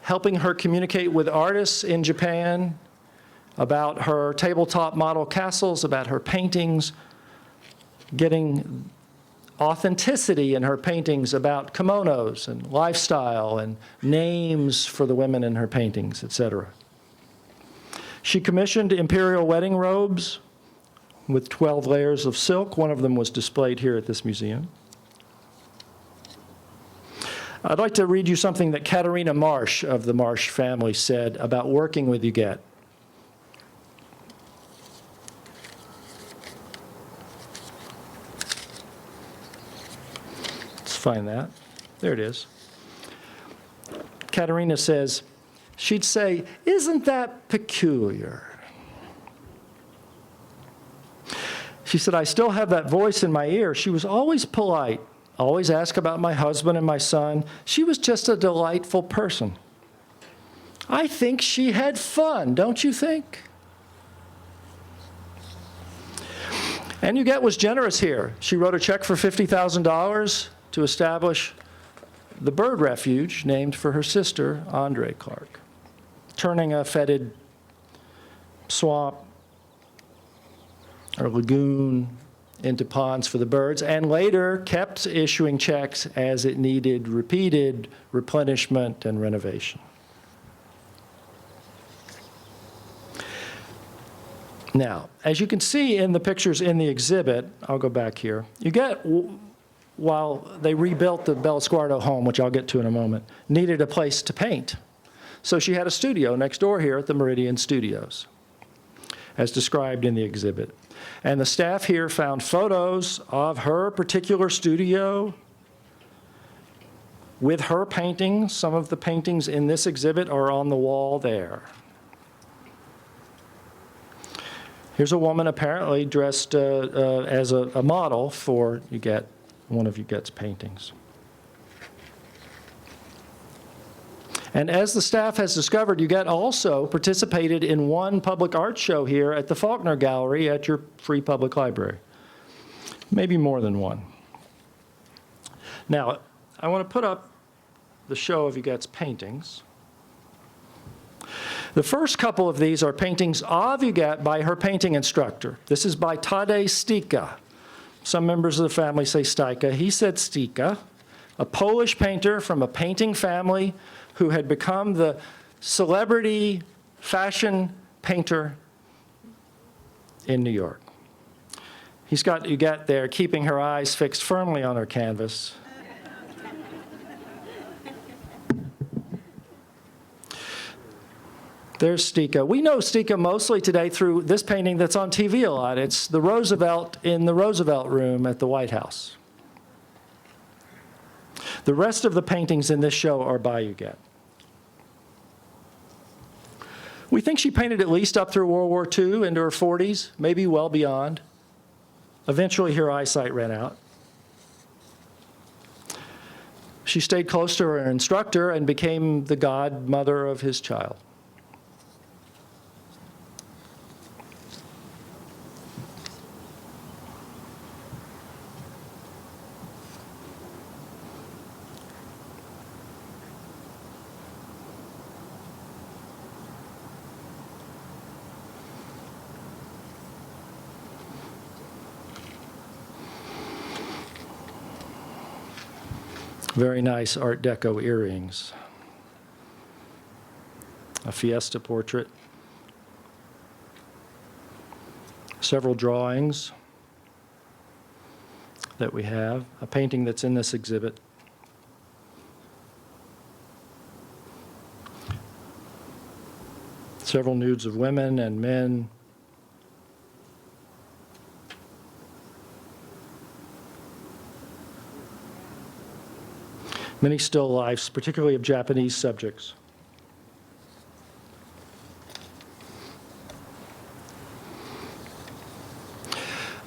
helping her communicate with artists in Japan about her tabletop model castles, about her paintings, getting authenticity in her paintings about kimonos and lifestyle and names for the women in her paintings, etc. She commissioned imperial wedding robes with 12 layers of silk. One of them was displayed here at this museum. I'd like to read you something that Katerina Marsh of the Marsh family said about working with Huguette. Let's find that. There it is. Katerina says, she'd say, "Isn't that peculiar?" She said, "I still have that voice in my ear. She was always polite, always asked about my husband and my son. She was just a delightful person. I think she had fun, don't you think?" And Huguette was generous here. She wrote a check for $50,000 to establish the bird refuge named for her sister, Andre Clark, turning a fetid swamp or lagoon into ponds for the birds, and later kept issuing checks as it needed repeated replenishment and renovation. Now, as you can see in the pictures in the exhibit, I'll go back here, Huguette, while they rebuilt the Bellosguardo home, which I'll get to in a moment, needed a place to paint. So she had a studio next door here at the Meridian Studios, as described in the exhibit. And the staff here found photos of her particular studio with her paintings. Some of the paintings in this exhibit are on the wall there. Here's a woman apparently dressed as a model for Huguette, one of Huguette's paintings. And as the staff has discovered, Huguette also participated in one public art show here at the Faulkner Gallery at your free public library. Maybe more than one. Now, I want to put up the show of Huguette's paintings. The first couple of these are paintings of Huguette by her painting instructor. This is by Tadej Stika. Some members of the family say Stika. He said Stika, a Polish painter from a painting family who had become the celebrity fashion painter in New York. He's got Huguette there, keeping her eyes fixed firmly on her canvas. There's Stika. We know Stika mostly today through this painting that's on TV a lot. It's the Roosevelt in the Roosevelt Room at the White House. The rest of the paintings in this show are by Huguette. We think she painted at least up through World War II into her 40s, maybe well beyond. Eventually, her eyesight ran out. She stayed close to her instructor and became the godmother of his child. Very nice Art Deco earrings. A Fiesta portrait. Several drawings that we have. A painting that's in this exhibit. Several nudes of women and men. Many still lifes, particularly of Japanese subjects.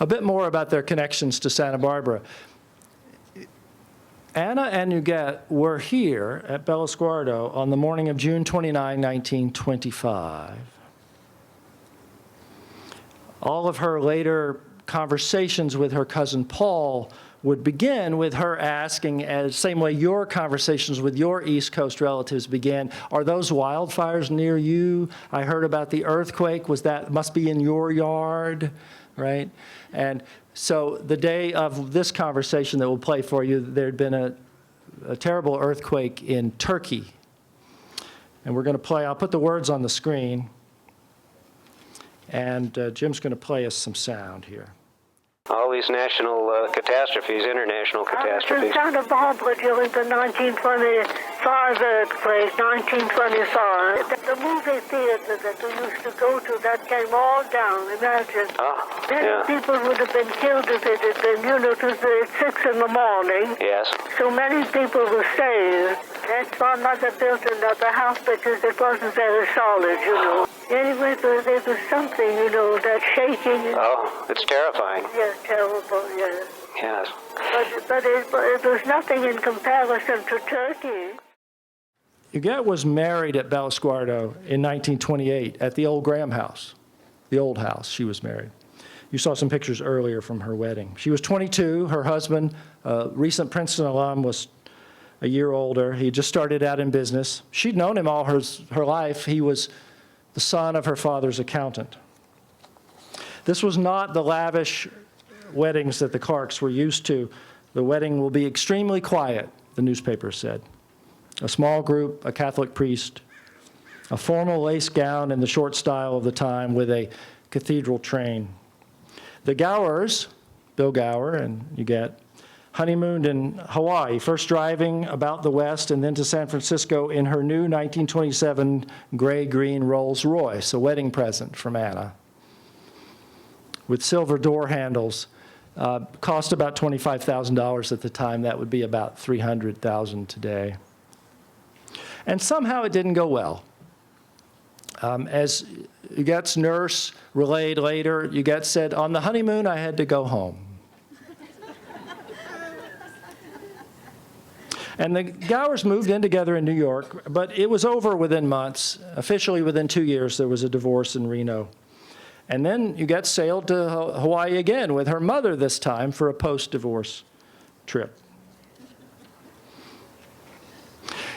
A bit more about their connections to Santa Barbara. Anna and Huguette were here at Bellosguardo on the morning of June 29, 1925. All of her later conversations with her cousin Paul would begin with her asking, as the same way your conversations with your East Coast relatives began, are those wildfires near you? I heard about the earthquake. Must be in your yard, right? And so the day of this conversation that we'll play for you, there'd been a terrible earthquake in Turkey. And we're going to play, I'll put the words on the screen, and Jim's going to play us some sound here. All these national catastrophes, international I was in catastrophes. Santa Barbara during the 1925 earthquake, 1925. The movie theater that we used to go to, that came all down, imagine. Many Yeah. people would have been killed if it had been, it was at 6 in the morning. Yes. So many people were saved. That's my mother built another house because it wasn't very solid. Anyway, there was something, that shaking. Oh, it's terrifying. Yeah, terrible, yeah. Yes. But it was nothing in comparison to Turkey. Huguette was married at Bellosguardo in 1928 at the old Graham house, the old house she was married. You saw some pictures earlier from her wedding. She was 22. Her husband, a recent Princeton alum, was a year older. He just started out in business. She'd known him all her life. He was the son of her father's accountant. This was not the lavish weddings that the Clarks were used to. The wedding will be extremely quiet, the newspaper said. A small group, a Catholic priest, a formal lace gown in the short style of the time with a cathedral train. The Gowers, Bill Gower and Huguette, honeymooned in Hawaii, first driving about the West and then to San Francisco in her new 1927 gray-green Rolls-Royce, a wedding present from Anna, with silver door handles. Cost about $25,000 at the time. That would be about $300,000 today. And somehow it didn't go well. As Huguette's nurse relayed later, Huguette said, "On the honeymoon, I had to go home." And the Gowers moved in together in New York, but it was over within months. Officially, within 2 years, there was a divorce in Reno. And then Huguette sailed to Hawaii again with her mother this time for a post-divorce trip.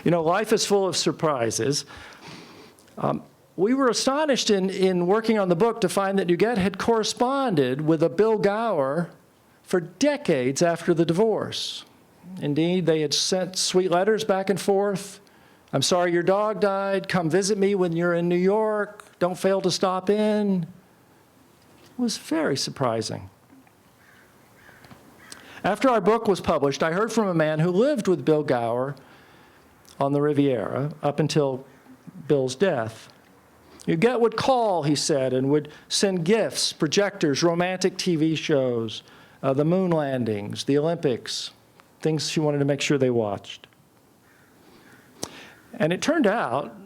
Life is full of surprises. We were astonished in working on the book to find that Huguette had corresponded with a Bill Gower for decades after the divorce. Indeed, they had sent sweet letters back and forth. "I'm sorry your dog died. Come visit me when you're in New York. Don't fail to stop in." It was very surprising. After our book was published, I heard from a man who lived with Bill Gower on the Riviera up until Bill's death. Huguette would call, he said, and would send gifts, projectors, romantic TV shows, the moon landings, the Olympics, things she wanted to make sure they watched. And it turned out,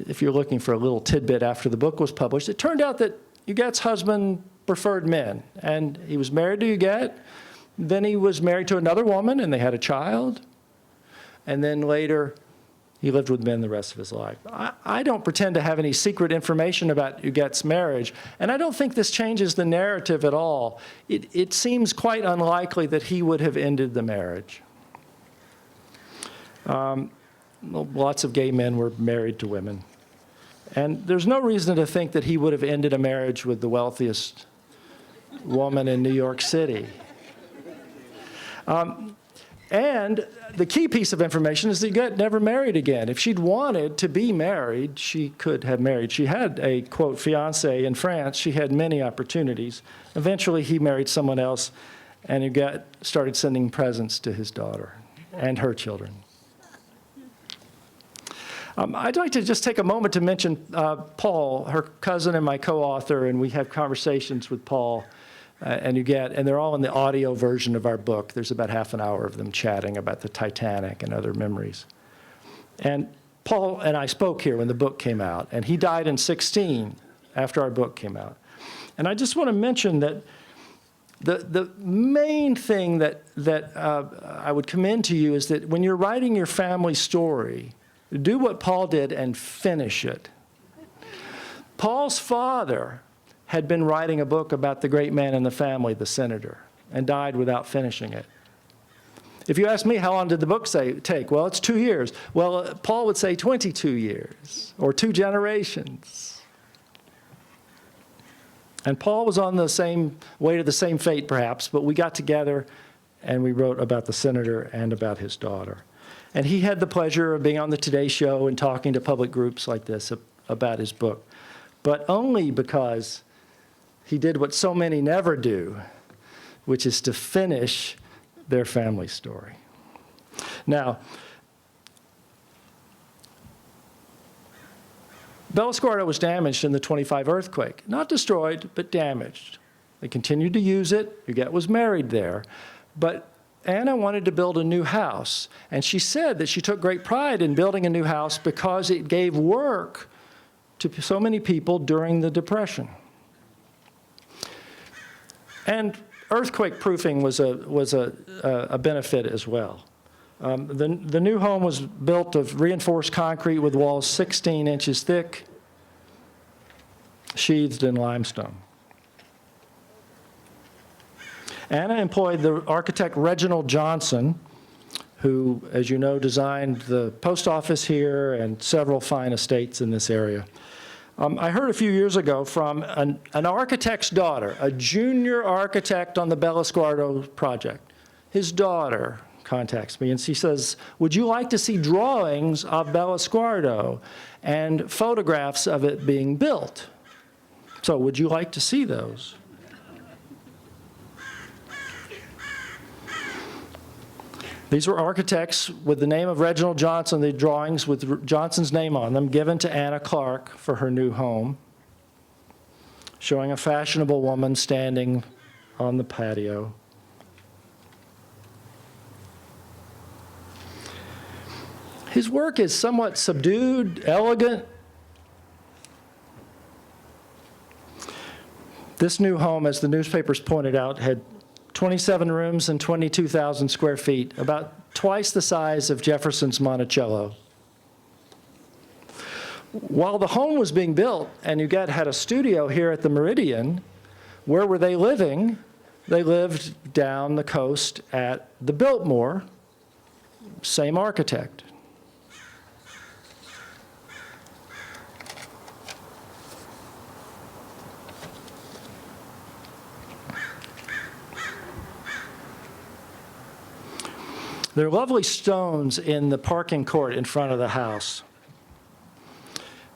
if you're looking for a little tidbit after the book was published, it turned out that Huguette's husband preferred men. And he was married to Huguette, then he was married to another woman, and they had a child. And then later, he lived with men the rest of his life. I don't pretend to have any secret information about Huguette's marriage, and I don't think this changes the narrative at all. It seems quite unlikely that he would have ended the marriage. Lots of gay men were married to women. And there's no reason to think that he would have ended a marriage with the wealthiest woman in New York City. And the key piece of information is that Huguette never married again. If she'd wanted to be married, she could have married. She had a, quote, fiancé in France. She had many opportunities. Eventually, he married someone else, and Huguette started sending presents to his daughter and her children. I'd like to just take a moment to mention Paul, her cousin and my co-author, and we have conversations with Paul and Huguette, and they're all in the audio version of our book. There's about half an hour of them chatting about the Titanic and other memories. And Paul and I spoke here when the book came out, and he died in 2016 after our book came out. And I just want to mention that the main thing that I would commend to you is that when you're writing your family story, do what Paul did and finish it. Paul's father had been writing a book about the great man in the family, the senator, and died without finishing it. If you ask me, how long did the book take? Well, it's 2 years. Well, Paul would say 22 years, or 2 generations. And Paul was on the same way to the same fate, perhaps, but we got together and we wrote about the senator and about his daughter. And he had the pleasure of being on the Today Show and talking to public groups like this about his book, but only because he did what so many never do. which is to finish their family story. Now, Bellosguardo was damaged in the 25 earthquake. Not destroyed, but damaged. They continued to use it. Huguette was married there. But Anna wanted to build a new house. And she said that she took great pride in building a new house because it gave work to so many people during the Depression. And earthquake proofing was a benefit as well. The new home was built of reinforced concrete with walls 16 inches thick, sheathed in limestone. Anna employed the architect Reginald Johnson, who, as you know, designed the post office here and several fine estates in this area. I heard a few years ago from an architect's daughter, a junior architect on the Bellosguardo project. His daughter contacts me and she says, would you like to see drawings of Bellosguardo and photographs of it being built? So would you like to see those? These were architects with the name of Reginald Johnson, the drawings with Johnson's name on them, given to Anna Clark for her new home, showing a fashionable woman standing on the patio. His work is somewhat subdued, elegant. This new home, as the newspapers pointed out, had 27 rooms and 22,000 square feet, about twice the size of Jefferson's Monticello. While the home was being built and Huguette had a studio here at the Meridian, where were they living? They lived down the coast at the Biltmore, same architect. There are lovely stones in the parking court in front of the house.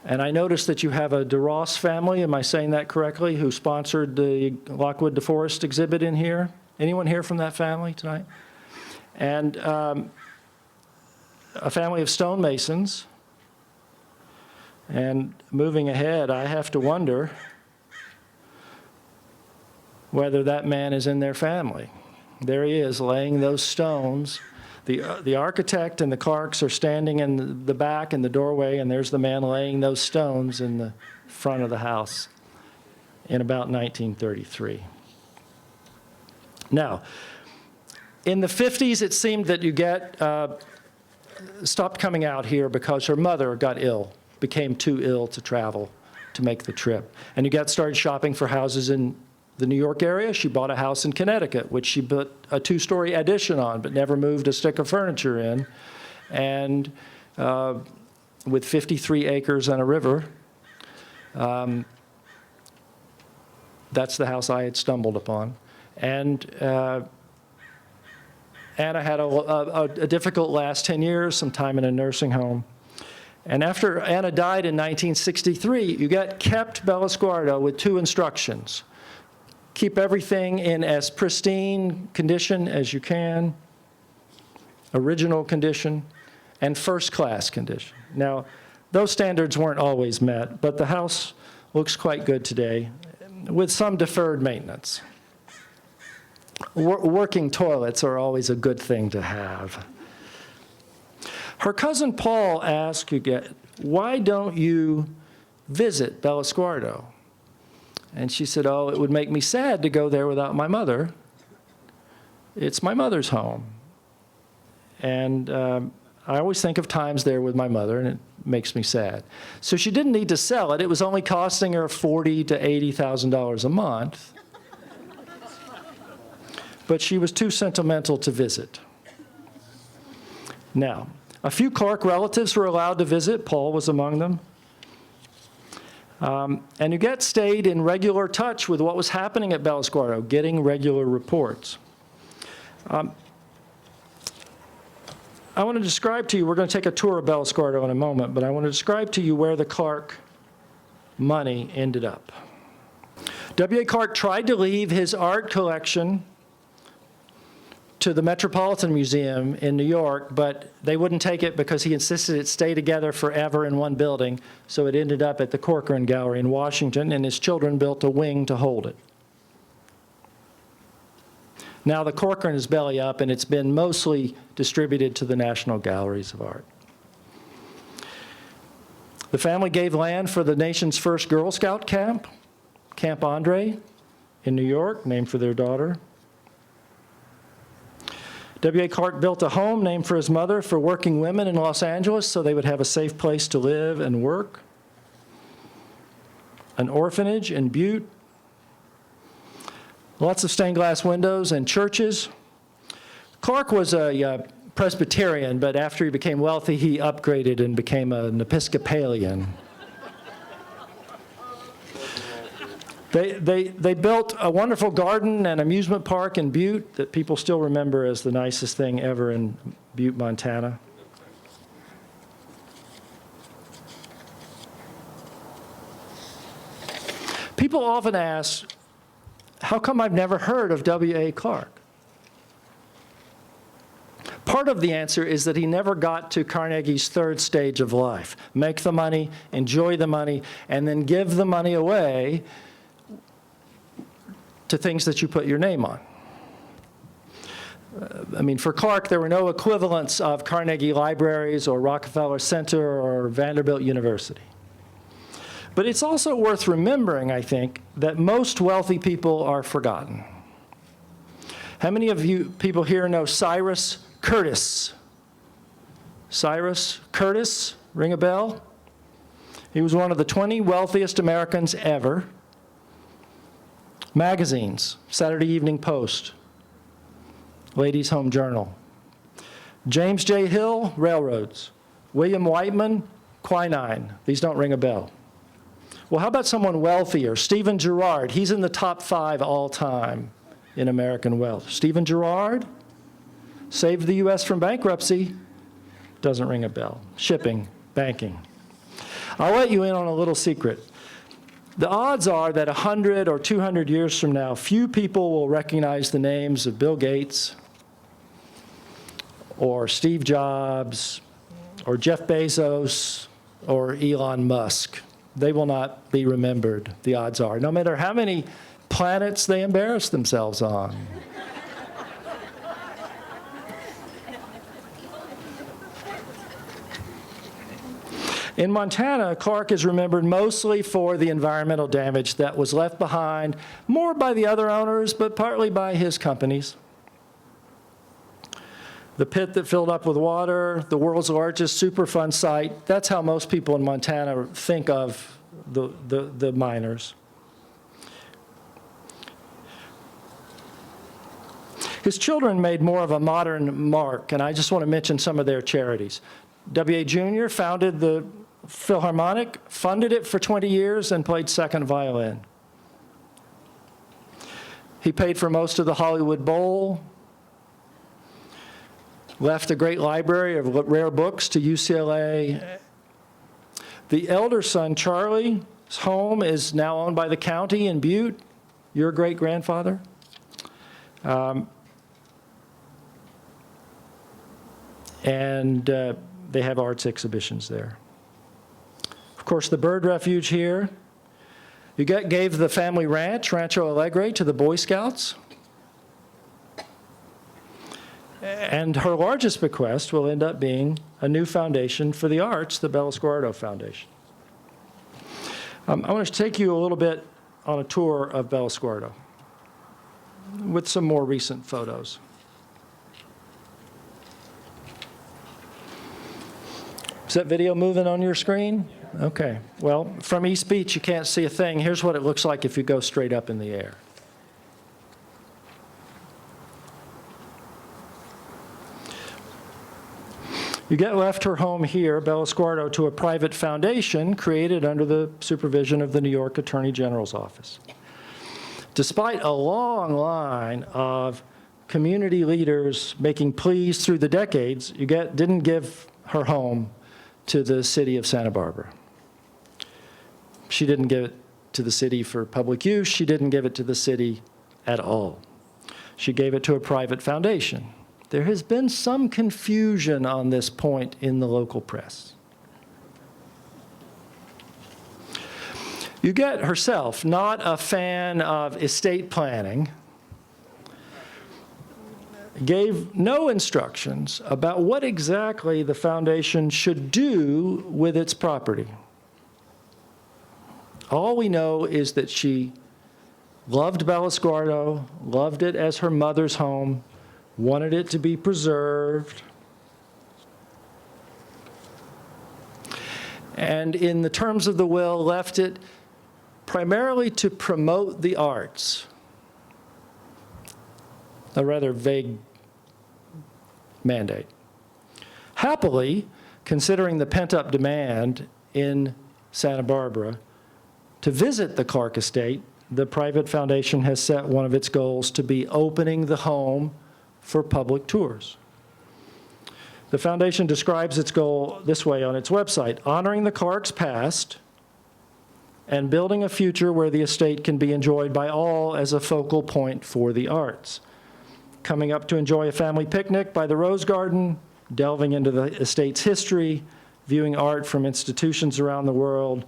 And I noticed that you have a DeRoss family, am I saying that correctly, who sponsored the Lockwood DeForest exhibit in here? Anyone here from that family tonight? And a family of stonemasons. And moving ahead, I have to wonder whether that man is in their family. There he is, laying those stones. The architect and the Clarks are standing in the back in the doorway, and there's the man laying those stones in the front of the house in about 1933. Now, in the 50s, it seemed that Huguette stopped coming out here because her mother got ill, became too ill to travel to make the trip. And Huguette started shopping for houses in the New York area. She bought a house in Connecticut, which she put a 2-story addition on, but never moved a stick of furniture in. And with 53 acres and a river, that's the house I had stumbled upon. And Anna had a difficult last 10 years, some time in a nursing home. And after Anna died in 1963, Huguette kept Bellosguardo with 2 instructions. Keep everything in as pristine condition as you can, original condition, and first-class condition. Now, those standards weren't always met, but the house looks quite good today, with some deferred maintenance. Working toilets are always a good thing to have. Her cousin Paul asked Huguette, why don't you visit Bellosguardo? And she said, oh, it would make me sad to go there without my mother. It's my mother's home. And I always think of times there with my mother, and it makes me sad. So she didn't need to sell it. It was only costing her $40,000 to $80,000 a month. But she was too sentimental to visit. Now, a few Clark relatives were allowed to visit. Paul was among them. And Huguette stayed in regular touch with what was happening at Bellosguardo, getting regular reports. I want to describe to you, we're going to take a tour of Bellosguardo in a moment, but I want to describe to you where the Clark money ended up. W.A. Clark tried to leave his art collection to the Metropolitan Museum in New York, but they wouldn't take it because he insisted it stay together forever in one building, so it ended up at the Corcoran Gallery in Washington, and his children built a wing to hold it. Now the Corcoran is belly up, and it's been mostly distributed to the National Galleries of Art. The family gave land for the nation's first Girl Scout camp, Camp Andre, in New York, named for their daughter. W.A. Clark built a home named for his mother for working women in Los Angeles so they would have a safe place to live and work. An orphanage in Butte. Lots of stained glass windows and churches. Clark was a Presbyterian, but after he became wealthy, he upgraded and became an Episcopalian. They built a wonderful garden and amusement park in Butte that people still remember as the nicest thing ever in Butte, Montana. People often ask, how come I've never heard of W.A. Clark? Part of the answer is that he never got to Carnegie's third stage of life. Make the money, enjoy the money, and then give the money away to things that you put your name on. I mean, for Clark, there were no equivalents of Carnegie Libraries or Rockefeller Center or Vanderbilt University. But it's also worth remembering, I think, that most wealthy people are forgotten. How many of you people here know Cyrus Curtis? Cyrus Curtis, ring a bell? He was one of the 20 wealthiest Americans ever. Magazines, Saturday Evening Post, Ladies' Home Journal. James J. Hill, railroads. William Whiteman, quinine. These don't ring a bell. Well, how about someone wealthier? Stephen Girard, he's in the top 5 all time in American wealth. Stephen Girard saved the U.S. from bankruptcy. Doesn't ring a bell. Shipping, banking. I'll let you in on a little secret. The odds are that 100 or 200 years from now, few people will recognize the names of Bill Gates or Steve Jobs or Jeff Bezos or Elon Musk. They will not be remembered, the odds are, no matter how many planets they embarrass themselves on. In Montana, Clark is remembered mostly for the environmental damage that was left behind, more by the other owners, but partly by his companies. The pit that filled up with water, the world's largest Superfund site, that's how most people in Montana think of the miners. His children made more of a modern mark, and I just want to mention some of their charities. W.A. Jr. founded the Philharmonic, funded it for 20 years, and played second violin. He paid for most of the Hollywood Bowl, left a great library of rare books to UCLA. The elder son, Charlie's home is now owned by the county in Butte, your great-grandfather. They have arts exhibitions there. Of course, the bird refuge here. Huguette gave the family ranch, Rancho Alegre, to the Boy Scouts. And her largest bequest will end up being a new foundation for the arts, the Bellosguardo Foundation. I want to take you a little bit on a tour of Bellosguardo with some more recent photos. Is that video moving on your screen? Okay. Well, from East Beach, you can't see a thing. Here's what it looks like if you go straight up in the air. Huguette left her home here, Bellosguardo, to a private foundation created under the supervision of the New York Attorney General's office. Despite a long line of community leaders making pleas through the decades, Huguette didn't give her home to the city of Santa Barbara. She didn't give it to the city for public use. She didn't give it to the city at all. She gave it to a private foundation. There has been some confusion on this point in the local press. Huguette herself, not a fan of estate planning, gave no instructions about what exactly the foundation should do with its property. All we know is that she loved Bellosguardo, loved it as her mother's home, wanted it to be preserved. And in the terms of the will, left it primarily to promote the arts. A rather vague mandate. Happily, considering the pent-up demand in Santa Barbara to visit the Clark estate, the private foundation has set one of its goals to be opening the home for public tours. The foundation describes its goal this way on its website: honoring the Clarks' past and building a future where the estate can be enjoyed by all as a focal point for the arts. Coming up to enjoy a family picnic by the Rose Garden, delving into the estate's history, viewing art from institutions around the world,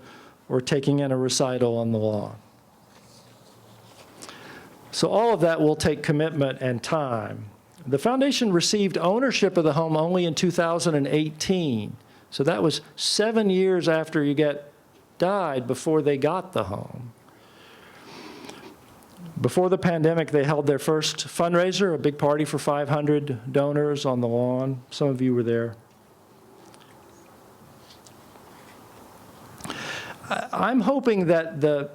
or taking in a recital on the lawn. So all of that will take commitment and time. The foundation received ownership of the home only in 2018. So that was 7 years after Huguette died before they got the home. Before the pandemic, they held their first fundraiser, a big party for 500 donors on the lawn. Some of you were there. I'm hoping that the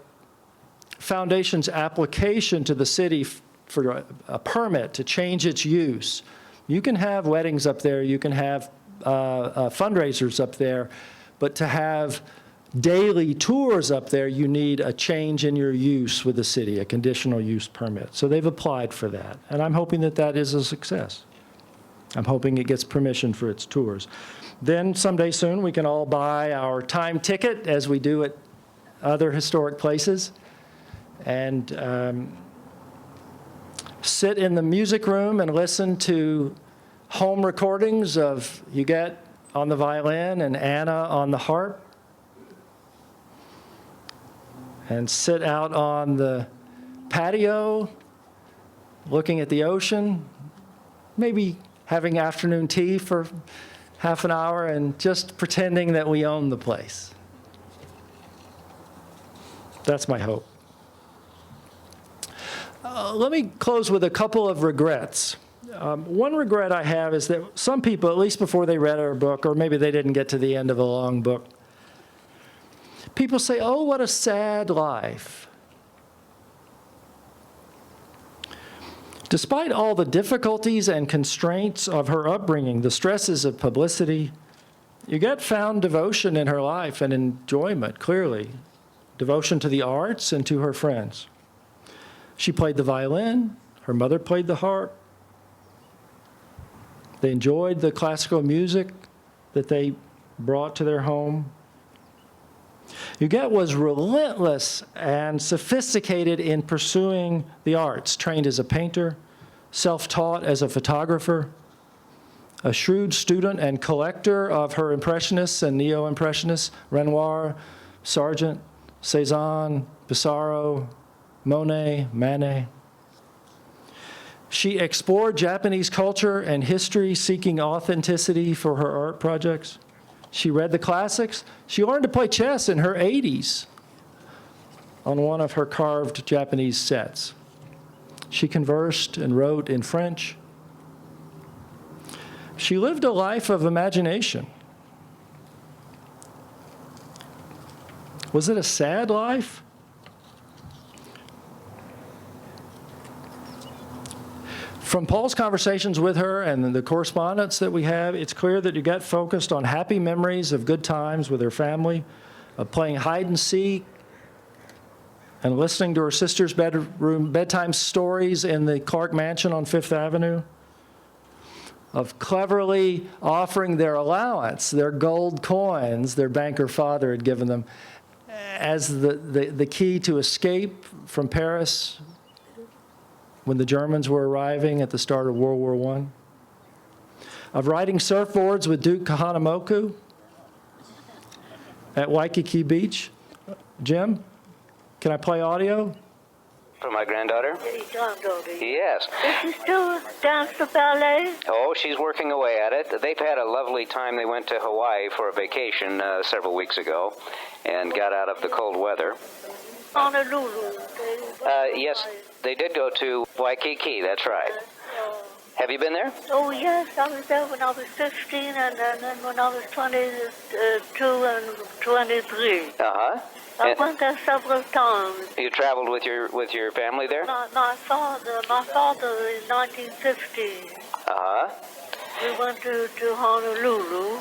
foundation's application to the city for a permit to change its use, you can have weddings up there, you can have fundraisers up there, but to have daily tours up there, you need a change in your use with the city, a conditional use permit. So they've applied for that, and I'm hoping that that is a success. I'm hoping it gets permission for its tours. Then someday soon, we can all buy our time ticket, as we do at other historic places, and sit in the music room and listen to home recordings of Huguette on the violin and Anna on the harp, and sit out on the patio looking at the ocean, maybe having afternoon tea for half an hour and just pretending that we own the place. That's my hope. Let me close with a couple of regrets. One regret I have is that some people, at least before they read our book, or maybe they didn't get to the end of a long book, people say, "Oh, what a sad life." Despite all the difficulties and constraints of her upbringing, the stresses of publicity, Huguette found devotion in her life and enjoyment, clearly. Devotion to the arts and to her friends. She played the violin. Her mother played the harp. They enjoyed the classical music that they brought to their home. Huguette was relentless and sophisticated in pursuing the arts, trained as a painter, self-taught as a photographer, a shrewd student and collector of her Impressionists and Neo-Impressionists, Renoir, Sargent, Cézanne, Pissarro, Monet, Manet. She explored Japanese culture and history, seeking authenticity for her art projects. She read the classics. She learned to play chess in her 80s on one of her carved Japanese sets. She conversed and wrote in French. She lived a life of imagination. Was it a sad life? From Paul's conversations with her and the correspondence that we have, it's clear that Huguette focused on happy memories of good times with her family, of playing hide and seek, and listening to her sister's bedtime stories in the Clark Mansion on Fifth Avenue, of cleverly offering their allowance, their gold coins their banker father had given them, as the key to escape from Paris when the Germans were arriving at the start of World War I, of riding surfboards with Duke Kahanamoku at Waikiki Beach. Jim, can I play audio? For my granddaughter? Yes. Does she still dance the ballet? Oh, she's working away at it. They've had a lovely time. They went to Hawaii for a vacation several weeks ago and got out of the cold weather. Honolulu. Yes, they did go to Waikiki, that's right. Have you been there? Oh, yes, I was there when I was 15, and then when I was 22 and 23. Uh-huh. I went there several times. You traveled with your family there? My father in 1950. Uh-huh. We went to Honolulu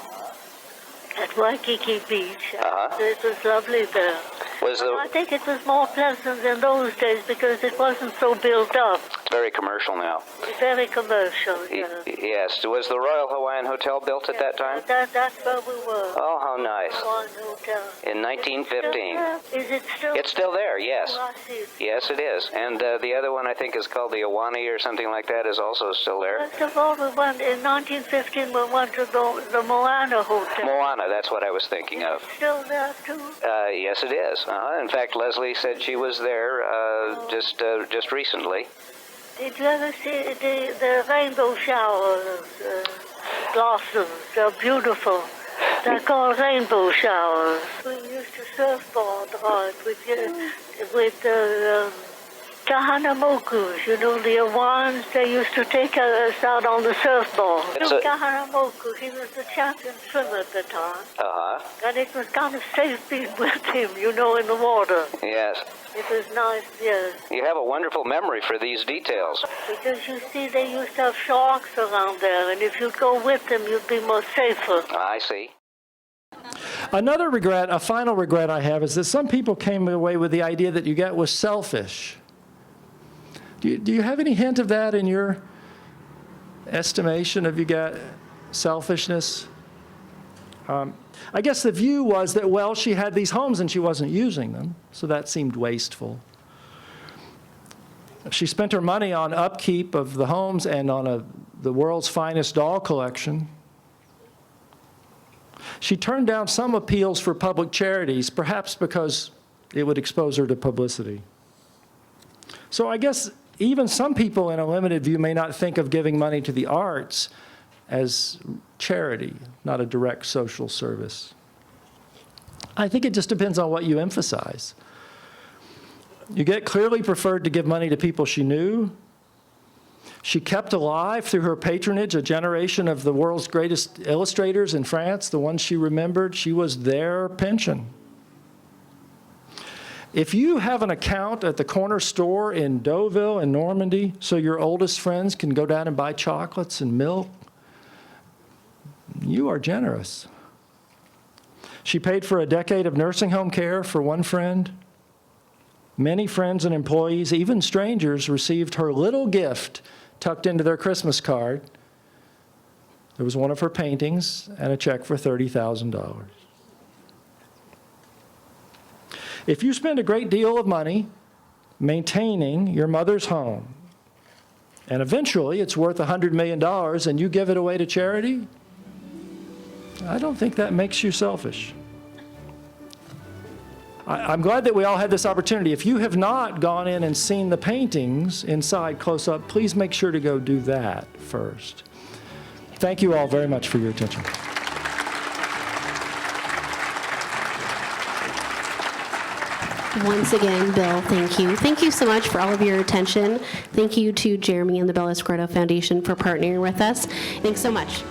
at Waikiki Beach. Uh-huh. It was lovely there. I think it was more pleasant in those days because it wasn't so built up. It's very commercial now. Very commercial, yes. Yes. Was the Royal Hawaiian Hotel built at that time? That's where we were. Oh, how nice. Hawaiian Hotel. In 1915. Is it still? It's still there, yes. Oh, I see. Yes, it is. And the other one I think is called the Iwani or something like that is also still there. First of all, in 1915 we went to the Moana Hotel. Moana, that's what I was thinking of. It's still there, too? Yes, it is. In fact, Leslie said she was there just recently. Did you ever see the rainbow showers, blossoms? They're beautiful. They're called rainbow showers. We used to surfboard ride with Kahanamokus, you know, the Hawaiians, they used to take us out on the surfboard. Kahanamoku, he was the champion swimmer at the time. Uh-huh. And it was kind of safe being with him, you know, in the water. Yes. It was nice, yes. You have a wonderful memory for these details. Because you see, they used to have sharks around there, and if you'd go with them, you'd be more safer. I see. Another regret, a final regret I have, is that some people came away with the idea that Huguette was selfish. Do you have any hint of that in your estimation of Huguette selfishness? I guess the view was that, well, she had these homes and she wasn't using them, so that seemed wasteful. She spent her money on upkeep of the homes and on the world's finest doll collection. She turned down some appeals for public charities, perhaps because it would expose her to publicity. So I guess even some people in a limited view may not think of giving money to the arts as charity, not a direct social service. I think it just depends on what you emphasize. Huguette clearly preferred to give money to people she knew. She kept alive through her patronage a generation of the world's greatest illustrators in France, the ones she remembered. She was their pension. If you have an account at the corner store in Deauville in Normandy so your oldest friends can go down and buy chocolates and milk, you are generous. She paid for a decade of nursing home care for one friend. Many friends and employees, even strangers, received her little gift tucked into their Christmas card. There was one of her paintings and a check for $30,000. If you spend a great deal of money maintaining your mother's home, and eventually it's worth $100 million and you give it away to charity, I don't think that makes you selfish. I'm glad that we all had this opportunity. If you have not gone in and seen the paintings inside close up, please make sure to go do that first. Thank you all very much for your attention. Once again, Bill, thank you. Thank you so much for all of your attention. Thank you to Jeremy and the Bellosguardo Foundation for partnering with us. Thanks so much.